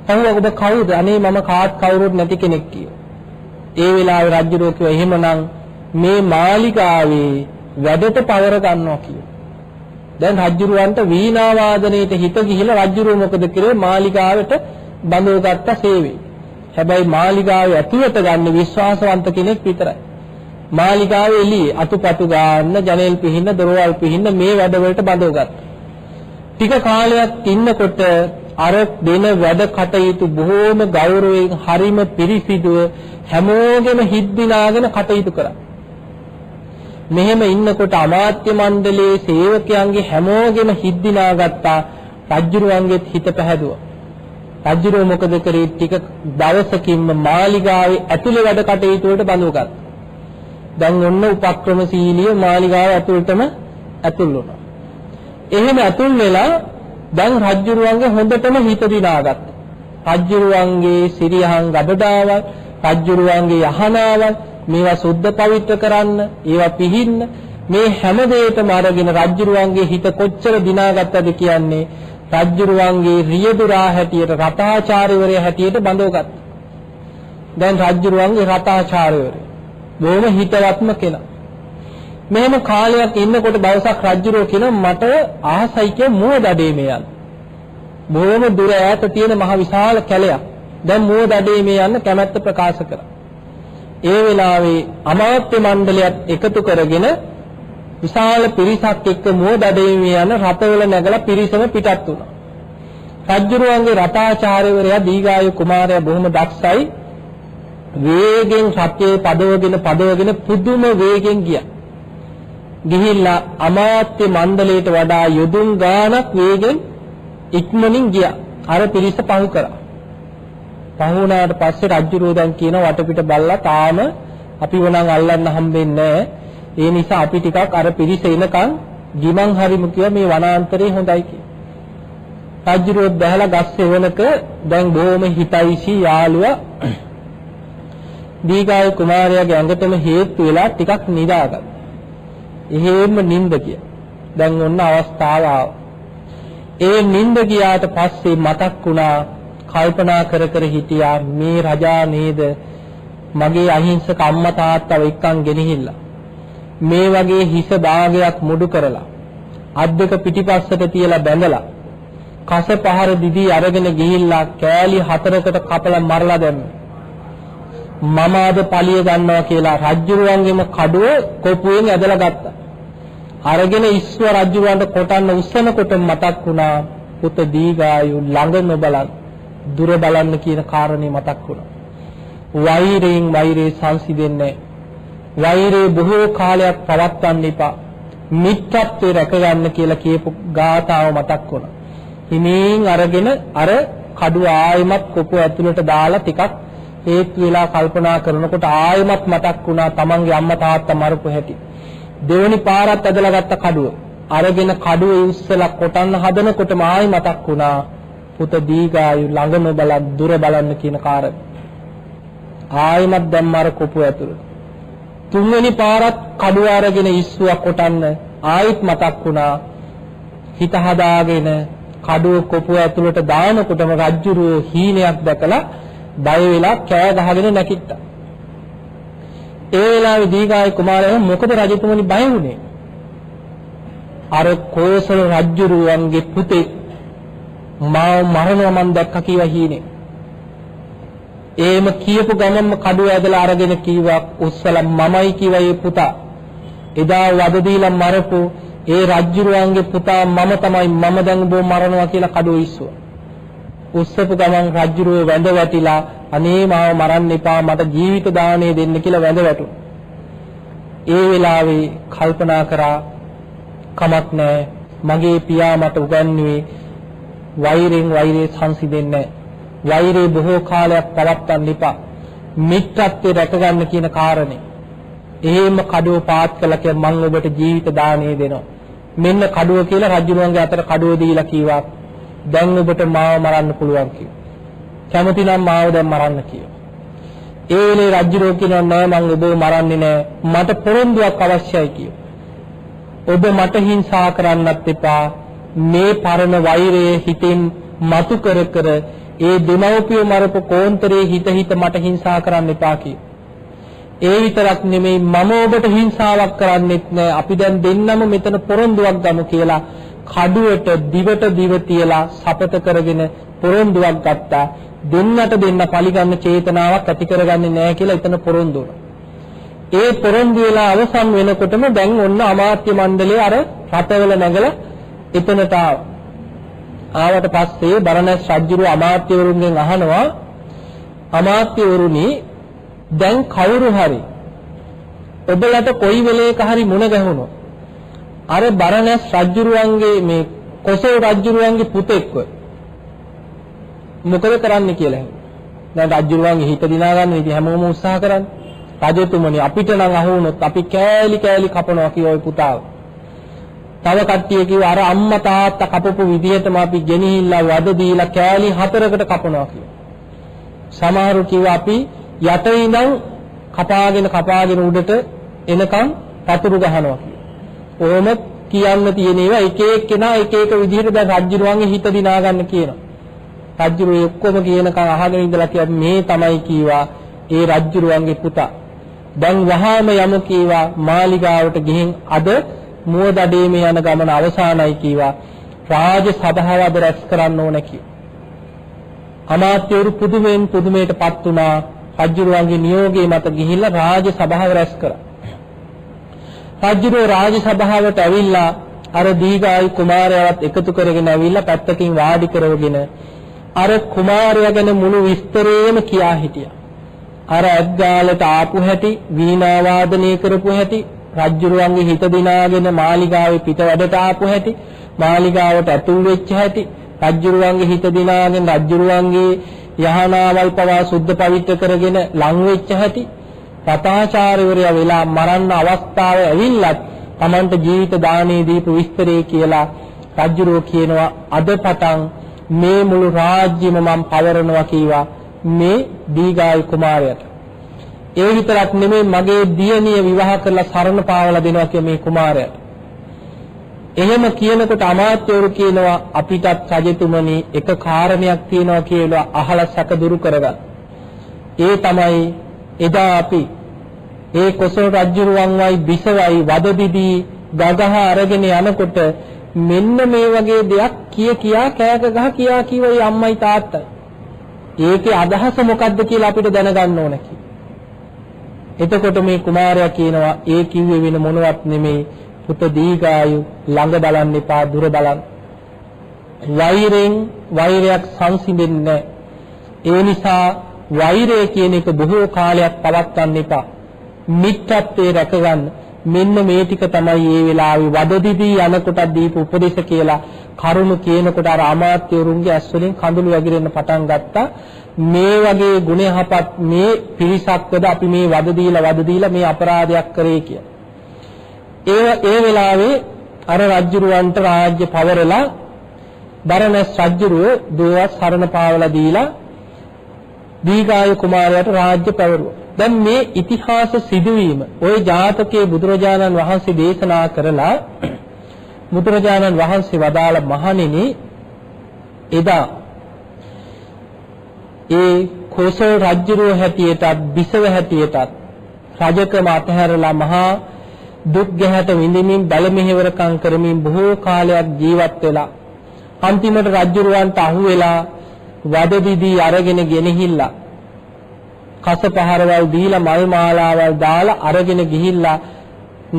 ඇහුවා ඔබ කවුද? අනේ මම කාත් කවුරුත් නැති කෙනෙක් කිව්වා. ඒ වෙලාවේ රජුරුවෝ කිව්වා එහෙමනම් මේ මාලිගාවේ වැඩට පවර ගන්නවා කිව්වා. දැන් රජුරුවන්ට වීණා වාදනයේට හිත ගිහිලා රජුරුවෝ මොකද කරේ? මාලිගාවට බඳවගත්ත සේවය. හැබැයි මාලිගාවේ ඇතුළට ගන්න විශ්වාසවන්ත කෙනෙක් විතරයි. මාලිගාවේ එළියේ අතුපතු ගන්න, ජනෙල් පිහින්න, දොරවල් පිහින්න මේ වැඩවලට බඳවගත්තා. ටික කාලයක් ඉන්නකොට අර දෙන වැඩ කටයුතු බොහෝම ගෞරවයෙන් හරිම පිරිසිදුව හැමෝගෙම හිත් දිනාගෙන කටයුතු කරා. මෙහෙම ඉන්නකොට අමාත්‍ය මණ්ඩලයේ සේවකයන්ගේ හැමෝගෙම හිත් දිනාගත්තා. රජුරුවන්ගේ හිත පැහැදුවා. රජුරුව මොකද කරේ? ටික දවසකින්ම මාලිගාවේ ඇතුළේ වැඩ කටයුතු වලට බඳවගත්තා. දැන් ඔන්න උපක්‍රමශීලී මාලිගාව ඇතුළටම ඇතුල් වුණා. එහෙම ඇතුල් වෙලා දැන් රජුරුවන්ගේ හොඳටම හිත දිනාගත්තා. රජුරුවන්ගේ සිරියහන් ගබඩාවල්, රජුරුවන්ගේ යහනාවල් මේවා සුද්ධ පවිත්‍ර කරන්න, ඒවා පිහින්න මේ හැම දෙයකම අරගෙන රජුරුවන්ගේ හිත කොච්චර දිනාගත්තද කියන්නේ රජුරුවන්ගේ රියදුරා හැටියට රතාචාර්යවරයා හැටියට බඳවගත්තා. දැන් රජුරුවන්ගේ රතාචාර්යවරයා බොහොම හිතවත්ම කෙනා. මෙහෙම කාලයක් ඉන්නකොට දවසක් රජුරෝ කියන මට ආසයි කිය මුව දඩේමේ යන්න. බොහොම දුර ඈත තියෙන මහ විශාල කැලයක්. දැන් මුව දඩේමේ යන්න කැමැත්ත ප්‍රකාශ කරා. ඒ වෙලාවේ අමාත්‍ය මණ්ඩලයත් එකතු කරගෙන විශාල පිරිසක් එක්ක මුව දඩේමේ යන රථවල නැගලා පිරිසම පිටත් වුණා. රජුරුවන්ගේ රතාචාර්යවරයා දීඝායු කුමාරයා බොහොම දක්ෂයි. වේගෙන් රථයේ පදවගෙන පුදුම වේගෙන් ගියා. ගිහිල්ලා අමාත්‍ය මණ්ඩලයට වඩා යොදුන් ගාණක් වේගෙන් ඉක්මනින් ගියා. අර පිරිස පහු කරා. පහු වුණාට පස්සේ රජුරෝ දැන් කියන වටපිට බල්ලා තාම අපිව නම් අල්ලන්න හම්බෙන්නේ නැහැ. ඒ නිසා අපි ටිකක් අර පිරිස එනකන් ගිමන් හරිමු කියලා මේ වනාන්තරේ හොඳයි කියලා. රජුරෝ බැලලා ගස් සෙවණක දැන් බොහොම හිතයිසි යාළුවා දීඝායු කුමාරයාගේ ඇඟටම හේතු වෙලා ටිකක් නිදාගත්තා. එහෙම නිින්ද ගියා. දැන් ඔන්න අවස්ථාව ආවා. ඒ නිින්ද ගියාට පස්සේ මතක් වුණා කල්පනා කර හිටියා මේ රජා නේද මගේ අහිංසක අම්මා තාත්තව එක්කන් ගෙනහිල්ලා මේ වගේ හිස භාගයක් මුඩු කරලා අද්දක පිටිපස්සට තියලා බැඳලා කස පහර දිදී අරගෙන ගිහිල්ලා කෑලි 4කට කපලා මරලා දැම්මා. මම අද පලිය ගන්නවා කියලා රජුරුවන්ගේම කඩුව කොපුවෙන් ඇදලා ගත්තා. අරගෙන ඉස්ව රජුරවන්ට කොටන්න උස්සනකොට මතක් වුණා පුත දීඝායු ළඟ නොබලන් දුර බලන්න කියන කාරණේ මතක් වුණා. වෛරයෙන් වෛරේ සංසිඳෙන්නේ. වෛරේ බොහෝ කාලයක් පවත්වන්න එපා. මිත්‍රත්වයේ රැකගන්න කියලා කියපු ගාථාව මතක් වුණා. හිමින් අරගෙන අර කඩුව ආයෙමත් කොපුව ඇතුළට දාලා ටිකක් ඒත් වෙලා කල්පනා කරනකොට ආයෙමත් මතක් වුණා තමන්ගේ අම්මා තාත්තා මරපු හැටි. දෙවෙනි පාරත් ඇදලා ගත්ත කඩුව අරගෙන කඩුවේ උස්සලා කොටන්න හදනකොටම ආයෙ මතක් වුණා පුත දීගායු ළඟ නොබලා දුර බලන්න කියන කාරණේ. ආයෙමත් දැම්මාර කොපුව ඇතුළට. තුන්වෙනි පාරත් කඩුව අරගෙන ඉස්සුවා කොටන්න ආයෙත් මතක් වුණා හිත හදාගෙන කඩුව කොපුව ඇතුළට දානකොටම රජ්ජුරුවෝ හීනයක් දැකලා බය වෙලා කෑ ගහගෙන නැගිට්ටා. ඒ වෙලාවේ දීගාය කුමාරයා මොකද රජතුමනි බය වුනේ? අර කෝසල රජ්ජුරුවන්ගේ පුතේ මාව මරනවා මන් දැක්කා කියලා හීනේ. එහෙම කියපු ගමන්ම කඩුව ඇදලා අරගෙන කීවා උස්සලා මමයි කිව්වා ඒ පුතා. එදා වද දීලා මරපු ඒ රජ්ජුරුවන්ගේ පුතා මම තමයි මම දැන් බෝ මරනවා කියලා කඩුව ඉස්සුවා. උස්සපු ගමන් රජ්ජුරුව වැඳ වැටිලා අනේ මාව මරන්න එපා මට ජීවිත දාණය දෙන්න කියලා වැඳ වැටුණා. ඒ වෙලාවේ කල්පනා කරා කමක් නැහැ මගේ පියා මට උගන්වුවේ වෛරයෙන් වෛරය සංසිඳෙන්නේ නැහැ. වෛරය බොහෝ කාලයක් පවත්වන්න එපා. මිත්‍රත්වයේ රැකගන්න කියන කාරණේ. එහෙම කඩුව පාත් කළා කිය මම ඔබට ජීවිත දාණය දෙනවා. මෙන්න කඩුව කියලා රජුණන්ගේ අතට කඩුව දීලා කිව්වා. දැන් ඔබට මාව මරන්න පුළුවන් කිව්වා. කැමති නම් මාව දැන් මරන්න කිව්වා. ඒ වෙලේ රජුරෝ කියනවා නෑ මම ඔබව මරන්නේ නෑ. මට පොරොන්දුවක් අවශ්‍යයි කිව්වා. ඔබ මට හිංසා කරන්නත් එපා. මේ පරණ වෛරයේ හිතින් මතු කර කර ඒ දෙමව්පිය මරපු කෝන්තරේ හිත මට හිංසා කරන්න එපා කිව්වා. ඒ විතරක් නෙමෙයි මම ඔබට හිංසාවක් කරන්නෙත් නෑ. අපි දැන් දෙන්නම මෙතන පොරොන්දුවක් ගමු කියලා කඩුවට දිවට දිව තියලා සපත කරගෙන පොරොන්දුවක් ගත්තා. දෙන්නට දෙන්න පරිගන්න චේතනාවක් ඇති කරගන්නේ නෑ කියලා එතන පොරොන්දු වුණා. ඒ පොරොන්දු වෙලා අවසන් වෙනකොටම දැන් ඔන්න අමාත්‍ය මණ්ඩලයේ අර රටවල නැගලා එතනට ආවට පස්සේ බරණැස් රජුගේ අමාත්‍යවරුන්ගෙන් අහනවා අමාත්‍යවරුනි දැන් කවුරු හරි ඔබලට කොයි වෙලේක හරි මුණ ගැහුණොත් අර බරණැස් රජුරුවන්ගේ මේ කොසල් රජුරුවන්ගේ පුතෙක්ව මොකද කරන්න කියලා දැන් රජුරුවන්ගේ හිත දිනා ගන්න ඉතින් හැමෝම උත්සාහ කරන්නේ රජතුමනි අපිට නම් අහුනොත් අපි කෑලි කෑලි කපනවා කියෝයි පුතාව. තව කට්ටිය කිව්වා අර අම්මා තාත්තා කපපු විදිහටම අපි ගෙනිහිල්ලා වද දීලා කෑලි 4කට කපනවා කියලා. සමහරු කිව්වා අපි යට ඉඳන් කපාගෙන උඩට එනකන් පතුරු ගහනවා කියලා. ඕම කියන්න තියෙන ඒවා එක එක්කෙනා එක එක විදිහට දැන් රජුරුවන්ගේ හිත දිනා ගන්න කියනවා. රජුරුව ඔක්කොම කියනකන් අහගෙන ඉඳලා කිව්වා මේ තමයි කීවා ඒ රජුරුවන්ගේ පුතා. දැන් වහාම යමු කීවා මාලිගාවට ගිහින් අද මුවදඩේමේ යන ගමන අවසానයි කීවා. රාජ සභාවද රැස් කරන්න ඕන කිව්වා. අමාත්‍යවරු පුදුමයටපත් වුණා. රජුරුවන්ගේ නියෝගයේ මත ගිහිල්ලා රාජ සභාව රැස් කරා. රජුරුව රාජ සභාවට ඇවිල්ලා අර දීගායි කුමාරයාවත් එකතු කරගෙන ඇවිල්ලා පැත්තකින් වාඩි කරවගෙන අර කුමාරයා ගැන මුළු විස්තරේම කියා හිටියා. අර ඇද්ගාලට ආපු හැටි, වීණා වාදනය කරපු හැටි, රජුරුවන්ගේ හිත දිනාගෙන මාලිගාවේ පිට වැඩට ආපු හැටි, මාලිගාවට ඇතුල් වෙච්ච හැටි, රජුරුවන්ගේ හිත දිනාගෙන රජුරුවන්ගේ යහනාවල් පවා සුද්ධ පවිත්‍ර කරගෙන ලං වෙච්ච හැටි, රතාචාර්යවරයා වෙලා මරන්න අවස්ථාව ඇවිල්ලත් Tamanට ජීවිත දානේ දීපු විස්තරේ කියලා රජුරුව කියනවා අද පටන් මේ මුළු රාජ්‍යෙම මම පවරනවා කීවා මේ දීගායි කුමාරයාට. ඒ විතරක් නෙමෙයි මගේ දියණිය විවාහ කරලා සරණ පාවලා දෙනවා කිය මේ කුමාරයාට. එහෙම කියනකොට අමාත්‍යවරු කියනවා අපිටත් රජතුමනි එක කාරණයක් තියෙනවා කියලා අහලා සැක දුරු කරගන්න. ඒ තමයි එදා අපි ඒ කොසල් රජුරුවන්වයි බිසවයි වදදිදී ගගහ අරගෙන යනකොට මෙන්න මේ වගේ දෙයක් කියා කෑක ගහ කිව්වයි අම්මයි තාත්තයි. ඒකේ අදහස මොකද්ද කියලා අපිට දැනගන්න ඕන කි. එතකොට මේ කුමාරයා කියනවා ඒ කිව්වේ වෙන මොනවත් නෙමෙයි පුත දීගායු ළඟ බලන්න එපා දුර බලන්න. වෛරයක් සංසිඳෙන්නේ ඒ නිසා වෛරය කියන එක බොහෝ කාලයක් පවත්වන්න එපා. මිත්‍රත්වයේ රැකගන්න. මෙන්න මේ ටික තමයි මේ වෙලාවේ වදදිදී යනකොට දීප උපදේශ කියලා කරුණු කියනකොට අර අමාත්‍යවරුන්ගේ ඇස් වලින් කඳුළු වැగిරෙන්න පටන් ගත්තා. මේ වගේ ගුණ යහපත් මේ පිරිසක්වද අපි මේ වද දීලා මේ අපරාධයක් කරේ කියලා. ඒ වෙලාවේ අර රජුරවන්ට රාජ්‍ය පවරලා බරණැස් රජුරුව දෝවත් සරණ පාවලා දීලා දීඝාය කුමාරයාට රාජ්‍ය පැවරුවා. දැන් මේ ඉතිහාස සිදුවීම ওই ජාතකයේ බුදුරජාණන් වහන්සේ දේශනා කරලා බුදුරජාණන් වහන්සේ වදාළ මහණෙනි එදා ඒ කෝසල රජුරුව හැටියටත් බිසව හැටියටත් රජකම අතහැරලා මහා දුක් ගැහැට විඳින්මින් බල මෙහෙවරකම් කරමින් බොහෝ කාලයක් ජීවත් වෙලා අන්තිමට රජුරවන්ට අහු වෙලා වදදිදී අරගෙන ගෙනහිල්ලා කස පහරවල් දීලා මල් මාලාවල් දාලා අරගෙන ගිහිල්ලා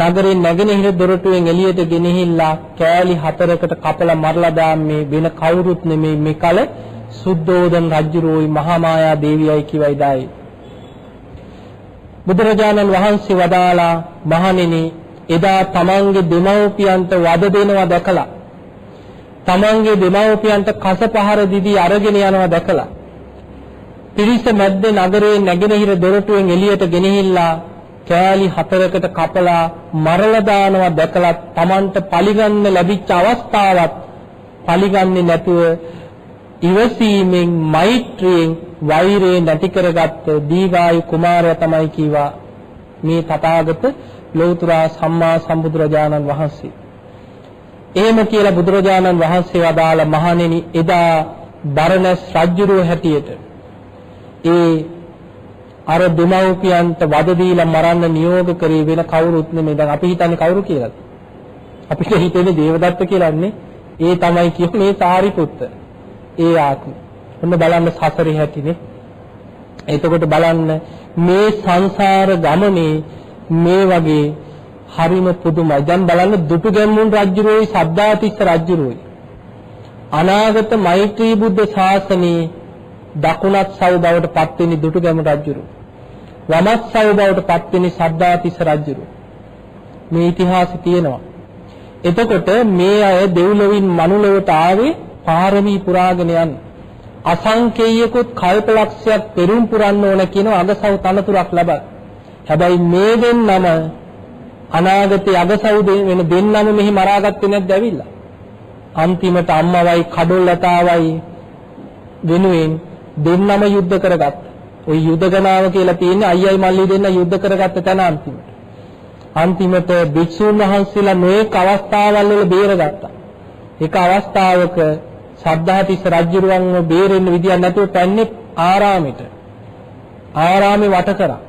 නගරේ නැගෙනහිර දොරටුවෙන් එළියට ගෙනහිල්ලා කෑලි 4කට කපලා මරලා දාන්නේ වෙන කවුරුත් නෙමෙයි මේ කල සුද්ධෝදන රජුරෝයි මහා මායා දේවියයි කිවයි දායි. බුදුරජාණන් වහන්සේ වදාලා මහණෙනි එදා තමන්ගේ දෙමව්පියන්ට වද දෙනවා දැකලා තමන්ගේ දෙමව්පියන්ට කස පහර දීදී අරගෙන යනවා දැකලා පිරිස මැද්දේ නගරේ නැගෙනහිර දොරටුවෙන් එළියට ගෙනහිල්ලා කෑලි 4කට කපලා මරලා දානවා දැකලා තමන්ට පරිගන්න ලැබිච්ච අවස්ථාවත් පරිගන්නේ නැතුව ඉවසීමෙන් මෛත්‍රියෙන් වෛරය නැති කරගත්ත දීඝායු කුමාරයා තමයි කීවා මේ තථාගත ලෞතර සම්මා සම්බුදුරජාණන් වහන්සේ. එහෙම කියලා බුදුරජාණන් වහන්සේ වදාළ මහණෙනි එදා බරණැස් රජුරුව හැටියට ඒ අර දෙමව්පියන්ට වද දීලා මරන්න නියෝග කරේ වෙන කවුරුත් නෙමෙයි. දැන් අපි හිතන්නේ කවුරු කියලාද? අපිට හිතෙන්නේ දේවදත්ත කියලාන්නේ. ඒ තමයි කියන්නේ මේ සාරිපුත්ත. ඒ ආත්ම. ඔන්න බලන්න සසරේ හැටිනේ. එතකොට බලන්න මේ සංසාර ගමනේ මේ වගේ හරිම පුදුමයි. දැන් බලන්න දුටුගැමුණු රජුරෝයි සද්ධාතිස්ස රජුරෝයි අනාගත මෛත්‍රී බුද්ධ ශාසනයේ දකුණත් සව් බවට පත් වෙන්නේ දුටුගැමුණු රජුරෝ. වමත් සව් බවට පත් වෙන්නේ සද්ධාතිස්ස රජුරෝ. මේ ඉතිහාසෙ තියෙනවා. එතකොට මේ අය දෙව්ලොවින් මනුලොවට ආවේ පාරමී පුරාගෙන යන්න. අසංකේයකුත් කල්පලක්ෂයක් පෙරම් පුරන්න ඕන කියන අගසව් තනතුරක් ලබා. හැබැයි මේ දෙන්නම අනාගතයේ අගසව් වෙන දෙන්නම මෙහි මරාගත්තේ නැද්ද ඇවිල්ලා? අන්තිමට අම්මවයි කඩොල්ලතාවයි වෙනුවෙන් දෙන්නම යුද්ධ කරගත්තා. ওই යුද්ධගනාව කියලා තියෙන්නේ අයියයි මල්ලි දෙන්න යුද්ධ කරගත්ත තැන අන්තිමට භික්ෂුන් වහන්සේලා මේක අවස්ථාවල් වල බේරගත්තා. එක අවස්ථාවක සද්ධාතිස්ස රජුරුවන්ව බේරෙන්න විදියක් නැතුව පැන්නේ ආරාමෙට. ආරාමේ වට කරා.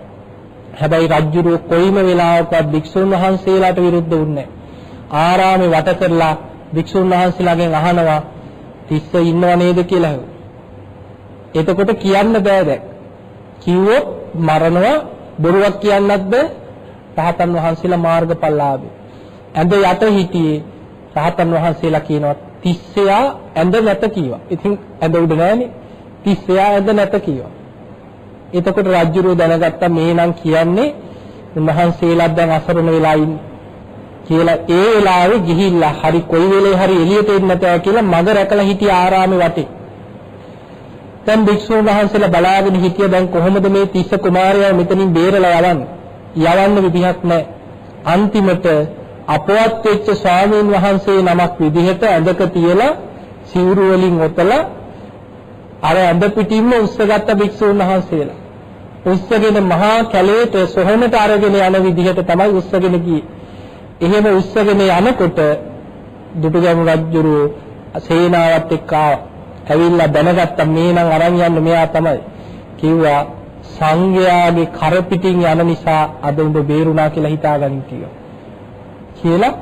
හැබැයි රජුරුව කොයිම වෙලාවකවත් භික්ෂුන් වහන්සේලාට විරුද්ධ වුණේ නැහැ. ආරාමේ වට කරලා භික්ෂුන් වහන්සේලාගෙන් අහනවා තිස්ස ඉන්නව නේද කියලා. එතකොට කියන්න බෑ දැන්. කිව්වොත් මරනවා බොරුවක් කියන්නත් බෑ. රහතන් වහන්සේලා මාර්ගඵලලාභී. ඇඳ යට හිටියේ රහතන් වහන්සේලා කියනවා තිස්සයා ඇඳ නැත කීවා. ඉතින් ඇඳ උඩ නෑනේ. තිස්සයා ඇඳ නැත කීවා. එතකොට රජුරෝ දැනගත්තා මේ නම් කියන්නේ උන්වහන්සේලා දැන් අසරණ වෙලා ඉන්නේ කියලා. ඒ වෙලාවේ ගිහිල්ලා හරි කොයි වෙලේ හරි එළියට එන්න නැතව කියලා මග රැකලා හිටිය ආරාමේ වටේ. දැන් භික්ෂුන් වහන්සේලා බලාගෙන හිටිය දැන් කොහොමද මේ තිස්ස කුමාරයා මෙතනින් බේරලා යවන්න විදිහක් නැහැ. අන්තිමට අපවත් වෙච්ච ස්වාමීන් වහන්සේ නමක් විදිහට ඇඳක තියලා සිවුරු වලින් ඔතලා අර ඇඳ පිටින්ම උස්සගත්ත භික්ෂුන් වහන්සේලා උස්සගෙන මහා කැලේට සොහනට අරගෙන යන විදිහට තමයි උස්සගෙන ගියේ. එහෙම උස්සගෙන යනකොට දුටුගැමුණු රජුරෝ සේනාවත් එක්ක ඇවිල්ලා දැනගත්ත මේ නම් අරන් යන්න මෙයා තමයි. කිව්වා සංඝයාගේ කර පිටින් යන නිසා අද උඹ බේරුණා කියලා හිතාගනින් කියලා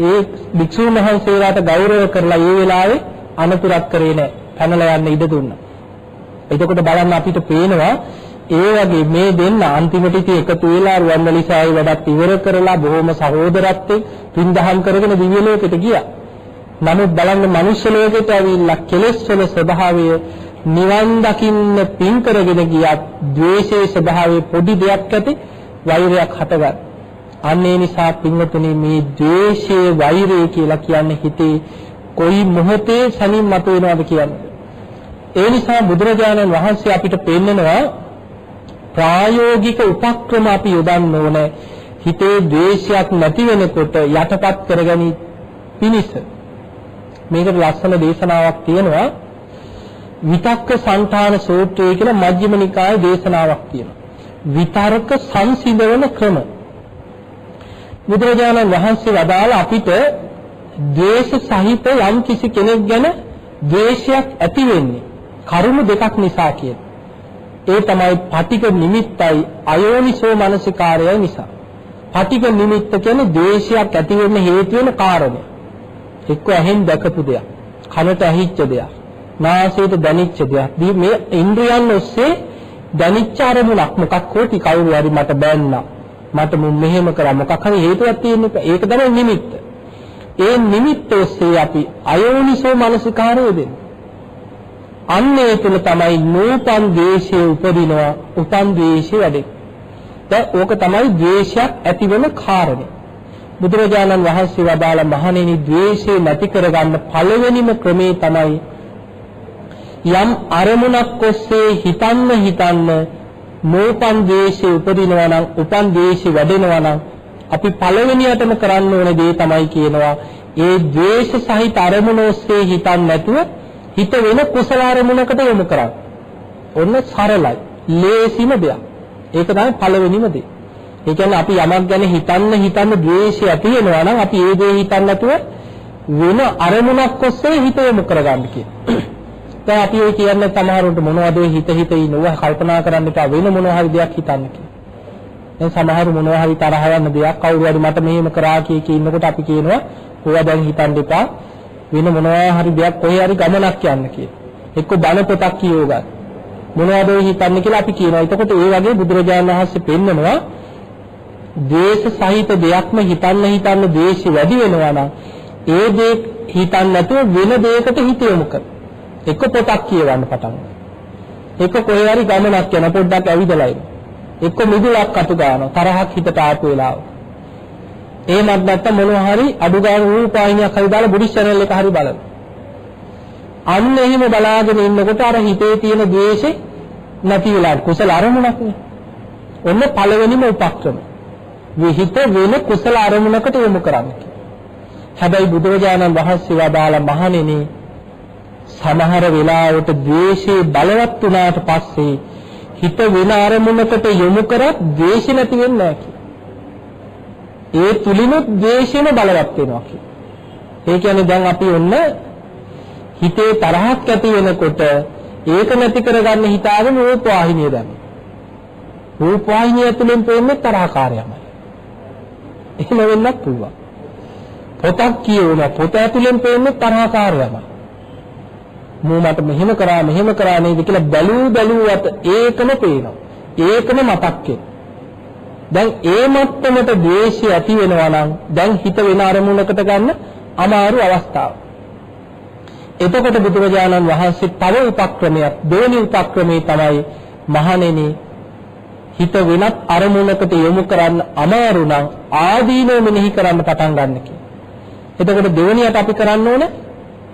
ඒ භික්ෂුන් වහන්සේලාට ගෞරව කරලා ඒ වෙලාවේ අනතුරක් කරේ නැහැ. පැනලා යන්න ඉඩ දුන්නා. එතකොට බලන්න අපිට පේනවා ඒ වගේ මේ දෙන්න අන්තිමට ඉතින් එකතු වෙලා රුවන්වැලිසෑය වැඩත් ඉවර කරලා බොහොම සහෝදරත්වයෙන් පින්දහම් කරගෙන දිව්‍ය ලෝකෙට ගියා. නමුත් බලන්න මනුෂ්‍ය ලෝකෙට ඇවිල්ලා කෙලෙස් වල ස්වභාවය නිවන් දකින්න පින් කරගෙන ගියත් ද්වේෂයේ ස්වභාවය පොඩි දෙයක් ඇති වෛරයක් හටගන්න. අන්න ඒ නිසා පින්වතුනි මේ ද්වේෂයේ වෛරය කියලා කියන්නේ හිතේ කොයි මොහොතේ සනින් මතුවෙනවද කියන්නේ. ඒ නිසා බුදුරජාණන් වහන්සේ අපිට පෙන්නනවා ප්‍රායෝගික උපක්‍රම අපි යොදන්න ඕනේ හිතේ ද්වේෂයක් නැති වෙනකොට යටපත් කරගනි පිණිස. මේකට ලස්සන දේශනාවක් තියෙනවා විතක්ක සංඨාන සූත්‍රය කියලා මජ්ක්‍ධිම නිකායේ දේශනාවක් තියෙනවා. විතරක සංසිඳවන ක්‍රම. බුදුරජාණන් වහන්සේ වදාළ අපිට ද්වේෂ සහිත යම් කිසි කෙනෙක් ගැන ද්වේෂයක් ඇති වෙන්නේ කරුණු දෙකක් නිසා කියන. ඒ තමයි පටිඝ නිමිත්තයි අයෝනිසෝ මනසිකාරයයි නිසා. පටිඝ නිමිත්ත කියන්නේ ද්වේෂයක් ඇති වෙන්න හේතු වෙන කාරණය. එක්ක ඇහෙන් දැකපු දෙයක්, කනට ඇහිච්ච දෙයක්, නාසයට දැනෙච්ච දෙයක්. මේ ඉන්ද්‍රියන් ඔස්සේ දැනෙච්ච අරමුණක් මොකක් හෝ කවුරු හරි මට බැන්නා, මට මෙහෙම කරා මොකක් හරි හේතුවක් තියෙන එක. ඒක තමයි නිමිත්ත. ඒ නිමිත්ත ඔස්සේ අපි අයෝනිසෝ මනසිකාරය දෙන්නේ. අන්න ඒ තුල තමයි නූපන් ද්වේෂය උපදිනවා, උපන් ද්වේෂය වැඩේ. දැන් ඕක තමයි ද්වේෂයක් ඇති වෙන කාරණේ. බුදුරජාණන් වහන්සේ වදාළ මහණෙනි ද්වේෂය නැති කරගන්න පළවෙනිම ක්‍රමේ තමයි යම් අරමුණක් ඔස්සේ හිතන්න නූපන් ද්වේෂය උපදිනවා නම්, උපන් ද්වේෂය වැඩෙනවා නම් අපි පළවෙනියටම කරන්න ඕන දේ තමයි කියනවා ඒ ද්වේෂ සහිත අරමුණ ඔස්සේ හිතන්නේ නැතුව හිත වෙන කුසල අරමුණකට යොමු කරන්න. ඔන්න සරලයි, ලේසිම දෙයක්. ඒක තමයි පළවෙනිම දේ. ඒ කියන්නේ අපි යමක් ගැන හිතන්න ද්වේෂය ඇති වෙනවා නම් අපි ඒ දේ හිතන්නේ නැතුව වෙන අරමුණක් ඔස්සේ හිත යොමු කරගන්න කියන්නේ. දැන් අපි ඔය කියන්නේ සමහරවිට මොනවද හිත ඉනවා කල්පනා කරන්න එපා වෙන මොනවා හරි දෙයක් හිතන්න කියලා. දැන් සමහර මොනවා හරි තරහ යන දෙයක් කවුරු හරි මට මෙහෙම කරා කිය ඉන්නකොට අපි කියනවා ඔයා දැන් හිතන්න එපා වෙන මොනවා හරි දෙයක් කොහේ හරි ගමනක් යන්න කියලා. එක්ක බණ පොතක් කියව ගන්න. මොනවද ඔය හිතන්නේ කියලා අපි කියනවා. එතකොට ඒ වගේ බුදුරජාණන් වහන්සේ පෙන්නනවා ද්වේෂ සහිත දෙයක්ම හිතන්න ද්වේෂය වැඩි වෙනවා නම් ඒ දේ හිතන්න නැතුව වෙන දෙයකට හිත යොමු කර. එක්ක පොතක් කියවන්න පටන් ගන්නවා. එක්ක කොහේ හරි ගමනක් යන පොඩ්ඩක් ඇවිදලා ඉන්න. එක්ක මිදුලක් අතු ගන්නවා තරහක් හිතට ආපු වෙලාව. එහෙමත් නැත්නම් මොනවා හරි අඩු ගන්න රූපවාහිනියක් හරි දාලා බුද්ධ channel එක හරි බලනවා. අන්න එහෙම බලාගෙන ඉන්නකොට අර හිතේ තියෙන ද්වේෂේ නැති වෙලා කුසල අරමුණක් නේ. ඔන්න පළවෙනිම උපක්‍රම. විහිත වෙන කුසල අරමුණකට යොමු කරන්න. හැබැයි බුදුරජාණන් වහන්සේ වදාළ මහණෙනි සමහර වෙලාවට ද්වේෂේ බලවත් වුණාට පස්සේ හිත වෙන අරමුණකට යොමු කරත් ද්වේෂ නැති වෙන්නේ නැහැ. ඒ තුලිනුත් ද්වේෂෙම බලවත් වෙනවා කියන්නේ. ඒ කියන්නේ දැන් අපි ඔන්න හිතේ තරහක් ඇති වෙනකොට ඒක නැති කරගන්න හිතාගෙන රූපවාහිනිය දැම්මා. රූපවාහිනිය තුලින් පෙන්නේ තරහකාරයමයි. එහෙම වෙන්නත් පුළුවන්. පොතක් කියවන පොත ඇතුලෙන් පෙන්නේ තරහකාරයමයි. මට මෙහෙම කරා නේද කියලා බැලුවට ඒකම පේනවා. ඒකම මතක් වෙනවා. දැන් ඒ මත්තමට ද්වේෂය ඇති වෙනවා නම් දැන් හිත වෙන අරමුණකට ගන්න අමාරු අවස්ථාවක්. එතකොට බුදුරජාණන් වහන්සේ තව උපක්‍රමයක් දෙවෙනි උපක්‍රමයේ තමයි මහණෙනි හිත වෙනත් අරමුණකට යොමු කරන්න අමාරු නම් ආදීනව මෙනෙහි කරන්න පටන් ගන්න කියලා. එතකොට දෙවෙනියට අපි කරන්න ඕනේ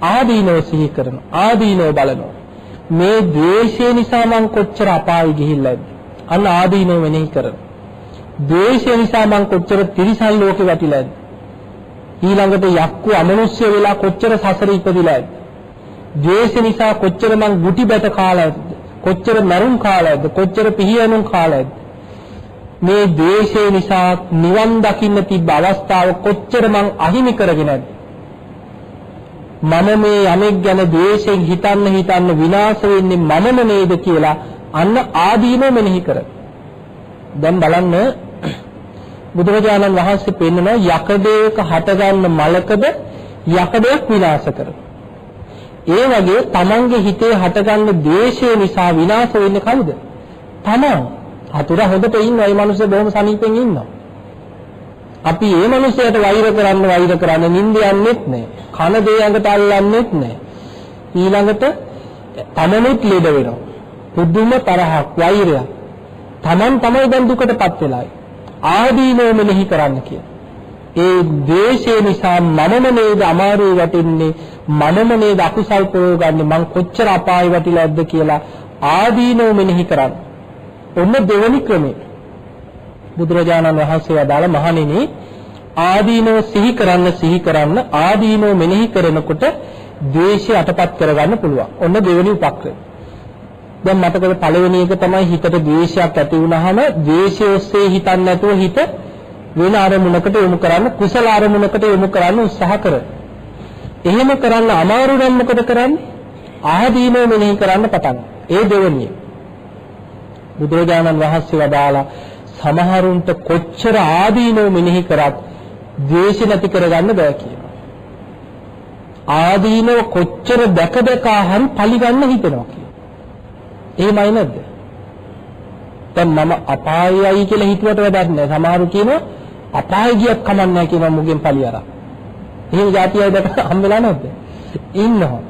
ආදීනව සිහි කරනවා. ආදීනව බලනවා. මේ ද්වේෂය නිසා මං කොච්චර අපායෙ ගිහිල්ලාද? අන්න ආදීනව මෙනෙහි කරනවා. ද්වේෂය නිසා මං කොච්චර තිරිසන් ලෝකෙ වැටිලාද? ඊළඟට යක්කු අමනුෂ්‍ය වෙලා කොච්චර සසර ඉපදිලාද? ද්වේෂ නිසා කොච්චර මං ගුටි බැට කාලාද? කොච්චර මරුන් කාලාද? කොච්චර පිහියනුන් කාලාද? මේ ද්වේෂය නිසා නිවන් දකින්න තිබ්බ අවස්ථාව කොච්චර මං අහිමි කරගෙනද? මම මේ යමෙක් ගැන ද්වේෂයෙන් හිතන්න විනාශ වෙන්නේ මමම නේද කියලා අන්න ආදීනව මෙනෙහි කර. දැන් බලන්න බුදුරජාණන් වහන්සේ පෙන්නන යකඩයක හටගන්න මලකද යකඩයක් විනාශ කරනවා. ඒ වගේ තමන්ගේ හිතේ හටගන්න ද්වේෂය නිසා විනාශ වෙන්නේ කවුද? තමන්. හතුර හොඳට ඉන්නවා. ඒ මිනිස්සු බොහොම සනීපෙන් ඉන්නවා. අපි මේ මිනිස්සයාට වෛර කරන්න නිින්ද යන්නෙත් නැහැ. කන දේ ඇඟට අල්ලන්නෙත් නැහැ. ඊළඟට තමනුත් ලෙඩ වෙනවා. පුදුම තරහක් වෛරයක්. තමන් තමයි දැන් දුකටපත් වෙලා. ආදීනෝ මෙනෙහි කරන්න කියලා. ඒ ද්වේෂය නිසා මමම නේද අමාරුවේ වැටෙන්නේ, මමම නේද අකුසල් ප්‍රයෝගන්නේ, මං කොච්චර අපායේ වැටිලාද කියලා ආදීනෝ මෙනෙහි කරන්න. ඔන්න දෙවෙනි ක්‍රමය. බුදුරජාණන් වහන්සේ වදාළ මහණෙනි ආදීනෝ සිහි කරන්න ආදීනෝ මෙනෙහි කරනකොට ද්වේෂය අටපත් කරගන්න පුළුවන්. ඔන්න දෙවෙනි උපක්‍රමය. දැන් මතකද පළවෙනි එක තමයි හිතට ද්වේෂයක් ඇති වුනහම ද්වේෂය ඔස්සේ හිතන්නේ නැතුව හිත වෙන අරමුණකට යොමු කරන්න, කුසල අරමුණකට යොමු කරන්න උත්සාහ කරන. එහෙම කරන්න අමාරු නම් මොකද කරන්නේ? ආදීනෝ මෙනෙහි කරන්න පටන්. ඒ දෙවෙනිය. බුදුරජාණන් වහන්සේ වදාලා සමහරුන්ට කොච්චර ආදීනෝ මෙනෙහි කරත් ද්වේෂ නැති කරගන්න බෑ කියනවා. ආදීනෝ කොච්චර දැක හරි පරිගන්න හිතනවා කියනවා. එහෙමයි නැද්ද? දැන් මම අපායයි කියලා හිතුවට වැඩක් නෑ. සමහරු කියනවා අපාය ගියක් කමක් නෑ කියනවා මුගෙන් පලි අරන්. එහෙම જાතියයි දැක හම්බෙලා නැද්ද? ඉන්නවා.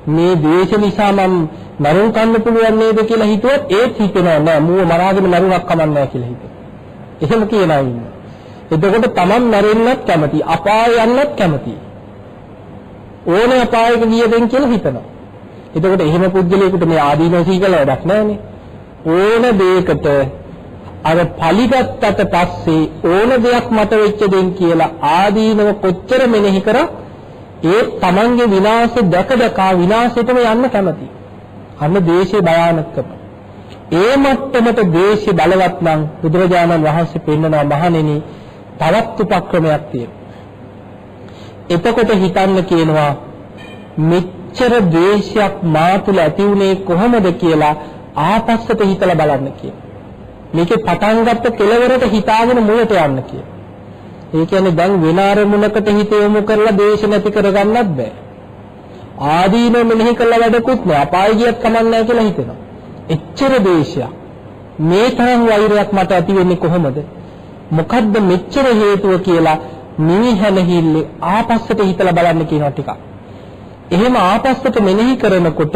මේ ද්වේෂ නිසා මම මරුන් කන්න පුළුවන් නේද කියලා හිතුවත් ඒත් හිතෙනවා නෑ මූව මරාගෙන මරුණක් කමක් නෑ කියලා හිතෙනවා. එහෙම කියනවා ඉන්නවා. එතකොට Taman මැරෙන්නත් කැමති, අපාය යන්නත් කැමති. ඕනේ අපායක ගියදෙන් කියලා හිතනවා. එතකොට එහෙම පුද්ගලයෙකුට මේ ආදීනෝ සීකල වැඩක් නෑනේ. ඕන දෙයකට අර පලිගත්තට පස්සේ ඕන දෙයක් මත වෙච්ච දෙන් කියලා ආදීනව කොච්චර මෙනෙහි කරා ඒ තමන්ගේ විනාශය දැක විනාශයටම යන්න කැමති. අන්න දේශේ භයානකම. ඒ මට්ටමට දේශේ බලවත් නම් බුදුරජාණන් වහන්සේ පෙන්නනවා මහණෙනි තවත් උපක්‍රමයක් තියෙනවා. එතකොට හිතන්න කියනවා මෙච්චර ද්වේෂයක් මා තුළ ඇති වුණේ කොහොමද කියලා ආපස්සට හිතලා බලන්න කියනවා. මේකේ පටන් ගත්ත කෙලවරට හිතාගෙන මුලට යන්න කියනවා. ඒ කියන්නේ දැන් වෙන අරමුණකට හිත යොමු කරලා ද්වේෂ නැති කරගන්නත් බෑ. ආදීනෝ මෙනෙහි කළා වැඩකුත් නෑ. අපාය ගියත් කමක් නෑ කියලා හිතෙනවා. එච්චර ද්වේෂයක්. මේ තරම් වෛරයක් මට ඇති වෙන්නේ කොහොමද? මොකද්ද මෙච්චර හේතුව කියලා නිවිහැනහිල්ලේ ආපස්සට හිතලා බලන්න කියනවා ටිකක්. එහෙම ආපස්සට මෙනෙහි කරනකොට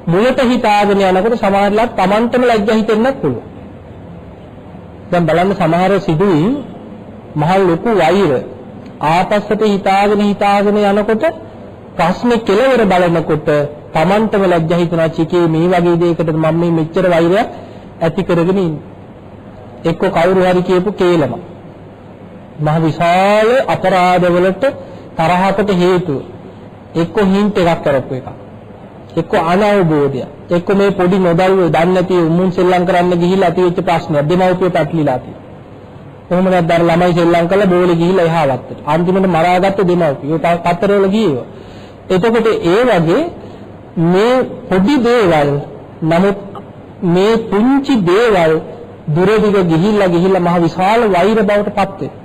මුලට හිතාගෙන යනකොට සමහරවිට Tamanටම ලැජ්ජා හිතෙන්නත් පුළුවන්. දැන් බලන්න සමහර සිදුවීම් මහ ලොකු වෛර ආපස්සට හිතාගෙන යනකොට ප්‍රශ්නේ කෙලවර බලනකොට Tamanටම ලැජ්ජා හිතනවා චිකේ මේ වගේ දෙයකට මම මේ මෙච්චර වෛරයක් ඇති කරගෙන ඉන්නේ. එක්ක කවුරු හරි කියපු කේලම මහ විශාල අපරාධවලට තරහකට හේතුව එක්ක හින්ට් එකක් කරපු එක. එක්ක අනවබෝධය. එක්ක මේ පොඩි නොදල්ව දන්නේ නැති උමුන් සෙල්ලම් කරන්න ගිහිල්ලා ඇතිවෙච්ච ප්‍රශ්නයක් දෙමව්පිය පැටලිලා තියෙනවා. කොහොම නැද්ද අර ළමයි සෙල්ලම් කරලා බෝලේ ගිහිල්ලා එහා වත්තට. අන්තිමට මරාගත්ත දෙමව්පිය. ඒ පතරවල ගියේව. එතකොට ඒ වගේ මේ පොඩි දේවල් නමුත් මේ පුංචි දේවල් දුරදිග ගිහිල්ලා මහ විශාල වෛර බවට පත් වෙනවා.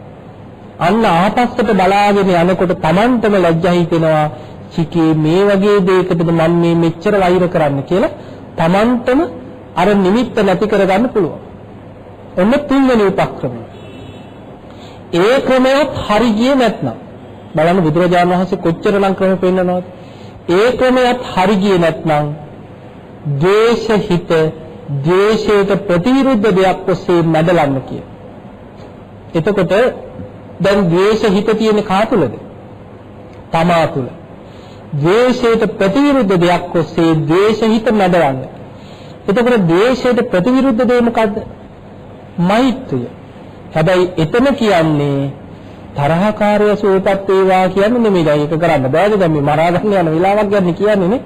අන්න ආපස්සට බලාගෙන යනකොට Tamanටම ලැජ්ජා හිතෙනවා චිකේ මේ වගේ දෙයකටද මම මේ මෙච්චර වෛර කරන්න කියලා Tamanටම අර නිමිත්ත නැති කරගන්න පුළුවන්. ඔන්න තුන්වෙනි උපක්‍රමය. ඒ ක්‍රමයක් හරි ගියේ නැත්නම් බලන්න බුදුරජාණන් වහන්සේ කොච්චරනම් ක්‍රම පෙන්නනවද? ඒ ක්‍රමයක් හරි ගියේ නැත්නම් ද්වේෂහිත ද්වේෂයට ප්‍රතිවිරුද්ධ දෙයක් ඔස්සේ මැදලන්න කිය. එතකොට දැන් ද්වේෂහිත තියෙන කා තුලද? තමා තුල. ද්වේෂයට ප්‍රතිවිරුද්ධ දෙයක් ඔස්සේ ද්වේෂහිත මැදලන්න. එතකොට ද්වේෂයට ප්‍රතිවිරුද්ධ දේ මොකද්ද? මෛත්‍රිය. හැබැයි එතන කියන්නේ තරහකාරය සුවපත් වේවා කියන්නේ නෙමෙයි. දැන් ඒක කරන්න බෑද? දැන් මේ මරා ගන්න යන වෙලාවක් ගන්න කියන්නේ නේ.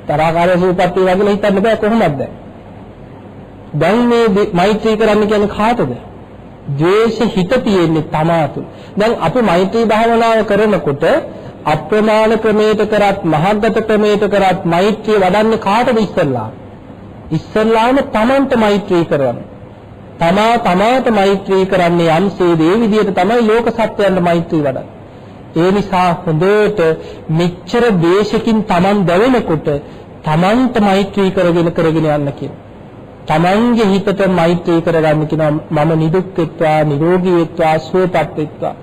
තරහකාරය සුවපත් වේවා කියලා හිතන්න බෑ කොහොමද? දැන් මේ මෛත්‍රී කරන්න කියන්නේ කාටද? ද්වේෂ හිත තියෙන්නේ තමා තුල. දැන් අපි මෛත්‍රී භාවනාව කරනකොට අප්‍රමාණ ක්‍රමයට කරත් මහග්ගත ක්‍රමයට කරත් මෛත්‍රිය වඩන්නේ කාටද ඉස්සල්ලා? ඉස්සල්ලාම තමන්ට මෛත්‍රී කරනවා. තමාට මෛත්‍රී කරන්නේ යම්සේ ඒ විදිහට තමයි ලෝක සත්‍යයන්ට මෛත්‍රී වඩන්නේ. ඒ නිසා හොඳට මෙච්චර දේශකින් තමන් දැවෙනකොට තමන්ට මෛත්‍රී කරගෙන යන්න කියනවා. තමන්ගේ හිතට මෛත්‍රී කරගන්න කියනවා. මම නිදුක් වෙත්වා, නිරෝගී වෙත්වා, සුවපත් වෙත්වා,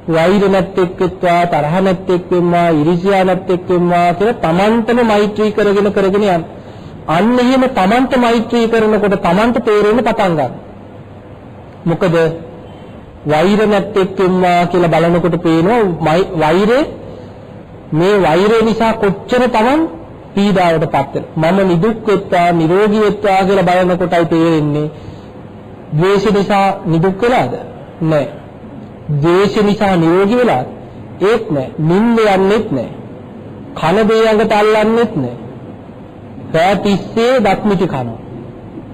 වෛර නැත්ෙක් වෙත්වා, තරහ නැත්ෙක් වෙම්වා, ඉරිසියා නැත්ෙක් වෙම්වා කියලා තමන්ටම මෛත්‍රී කරගෙන යන්න. අන්න එහෙම තමන්ට මෛත්‍රී කරනකොට තමන්ට තේරෙන්න පටන් ගන්නවා. මොකද වෛර නැත්තේක්කම්මා කියලා බලනකොට පේනවා වෛරේ මේ වෛරය නිසා කොච්චර Taman පීඩාවටපත් වෙනවා. මම නිදුක් වෙත්වා නිරෝගී වෙත්වා කියලා බලනකොටයි තේරෙන්නේ ද්වේෂ නිසා නිදුක් වෙලාද? නැහැ. ද්වේෂ නිසා නිරෝගී වෙලාද? ඒත් නැහැ. නිින්ද යන්නෙත් නැහැ. කන දේ ඇඟට අල්ලන්නෙත් නැහැ. රැය තිස්සේ දත්මිටි කනවා.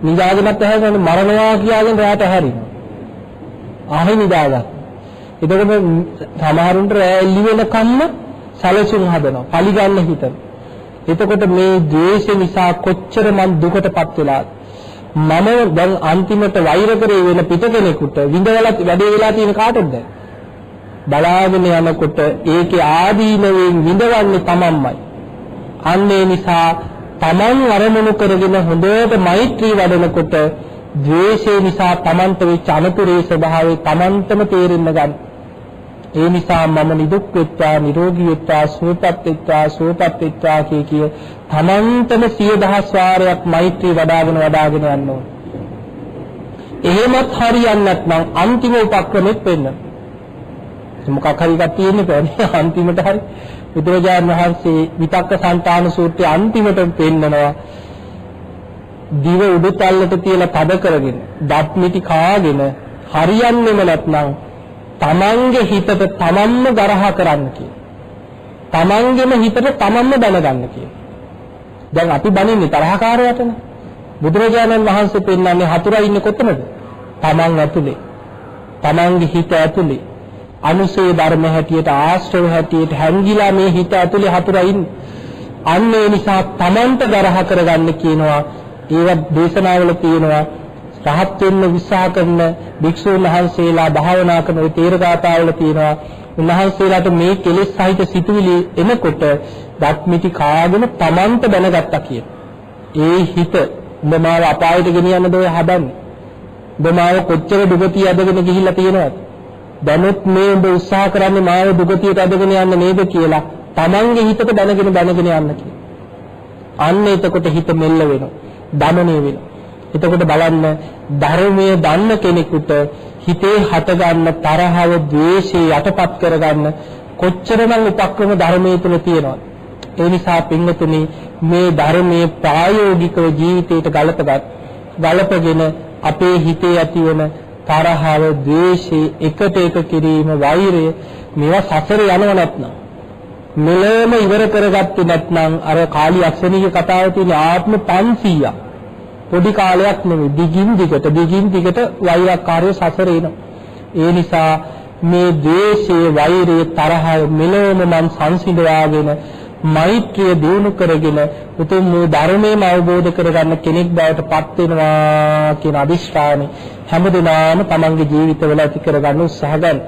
නිදාගෙනත් ඇහැරෙන්නේ මරණවා කියාගෙන රැයට හැරිනවා. ආයෙ නිදාගන්න. එතකොට සමහරුන්ට රැය එළි වෙනකම්ම සැලසුම් හදනවා. පලි ගන්න හිතන. එතකොට මේ ද්වේෂ නිසා කොච්චර මන් දුකටපත් වෙලාද? මම දැන් අන්තිමට වෛර කරේ වෙන පිට කෙනෙකුට විඳවලා වැඩේ වෙලා තියෙන කාටද? බලාගෙන යනකොට ඒකේ ආදීනවෙන් විඳවන්නේ තමන්මයි. අන්න ඒ නිසා තමන් අරමුණු කරගෙන හොඳට මෛත්‍රී වඩනකොට ද්වේෂය නිසා තමන්ට වෙච්ච අනුතරේ ස්වභාවය තමන්ටම තේරෙන්න ගන්න. ඒ නිසා මම නිදුක් වෙත්වා නිරෝගී වෙත්වා සුවපත් වෙත්වා කිය තමන්ටම 10000 වාරයක් මෛත්‍රී වඩාගෙන යන්න ඕන. එහෙමත් හරියන්නේ නැත්නම් අන්තිම උපක්‍රමෙත් වෙන්න. මොකක් හරි එකක් තියෙන්න බෑනේ අන්තිමට හරි. බුදුරජාණන් වහන්සේ විතක්ක සංතාන සූත්‍රයේ අන්තිමට පෙන්නනවා දිව උඩුතල්ලට තියලා තද කරගෙන දත් මිටි කාගෙන හරියන්නේම නැත්නම් තමන්ගේ හිතට තමන්ම ගරහා කරන්න කියන. තමන්ගේම හිතට තමන්ම දැනගන්න කියන. දැන් අපි බනින්නේ තරහකාරයටනේ. බුදුරජාණන් වහන්සේ පෙන්නන්නේ හතුරා ඉන්නේ කොතනද? තමන් ඇතුලේ. තමන්ගේ හිත ඇතුලේ. අනුසේ ධර්ම හැටියට ආශ්‍රව හැටියට හැංගිලා මේ හිත ඇතුලේ හතුරා ඉන්නේ. අන්න ඒ නිසා තමන්ට ගරහා කරගන්න කියනවා. ඒවත් දේශනාවල තියෙනවා. රහත් වෙන්න උත්සාහ කරන භික්ෂුන් වහන්සේලා භාවනා කරන ඒ තේරගාතාවල තියෙනවා උන්වහන්සේලාට මේ කෙලෙස් සහිත සිතුවිලි එනකොට ධක්මිටි කාගෙන තමන්ට දැනගත්තා කියන. ඒ හිත උඹ මාව අපායට ගෙනියන්නද ඔය හදන්නේ? උඹ මාව කොච්චර දුගතිය ඇදගෙන ගිහිල්ලා තියෙනවද? දැනුත් මේ උඹ උත්සාහ කරන්නේ මාව දුගතියට ඇදගෙන යන්න නේද කියලා තමන්ගේ හිතට දැනගෙන යන්න කියන. අන්න එතකොට හිත මෙල්ල වෙනවා. දමණය වෙනවා. එතකොට බලන්න ධර්මයේ දන්න කෙනෙකුට හිතේ හටගන්න තරහව ද්වේෂය යටපත් කරගන්න කොච්චරනම් උපක්‍රම ධර්මයේ තුල තියෙනවද? ඒ නිසා පින්වතුනි මේ ධර්මයේ ප්‍රායෝගිකව ජීවිතයට ගලපගෙන අපේ හිතේ ඇතිවන තරහව ද්වේෂය එකට එක කිරීම වෛරය මේවා සසර යනව නැත්නම් මෙලෙම ඉවර කරගත්තේ නැත්නම් අර කාලි අක්ෂණීය කතාවේ තියෙන ආත්ම 500ක් පොඩි කාලයක් නෙවෙයි දිගින් දිගට වෛරකාරය සසර එනවා. ඒ නිසා මේ ද්වේෂයේ වෛරයේ තරහව මෙලොවම මන් සංසිඳවාගෙන මෛත්‍රිය දිනු කරගෙන උතුම් මේ ධර්මයේම අවබෝධ කරගන්න කෙනෙක් බවට පත් වෙනවා කියන අදිෂ්ඨානෙ හැමදෙනාම තමන්ගේ ජීවිතවල ඇති කරගන්න උත්සාහ ගන්න.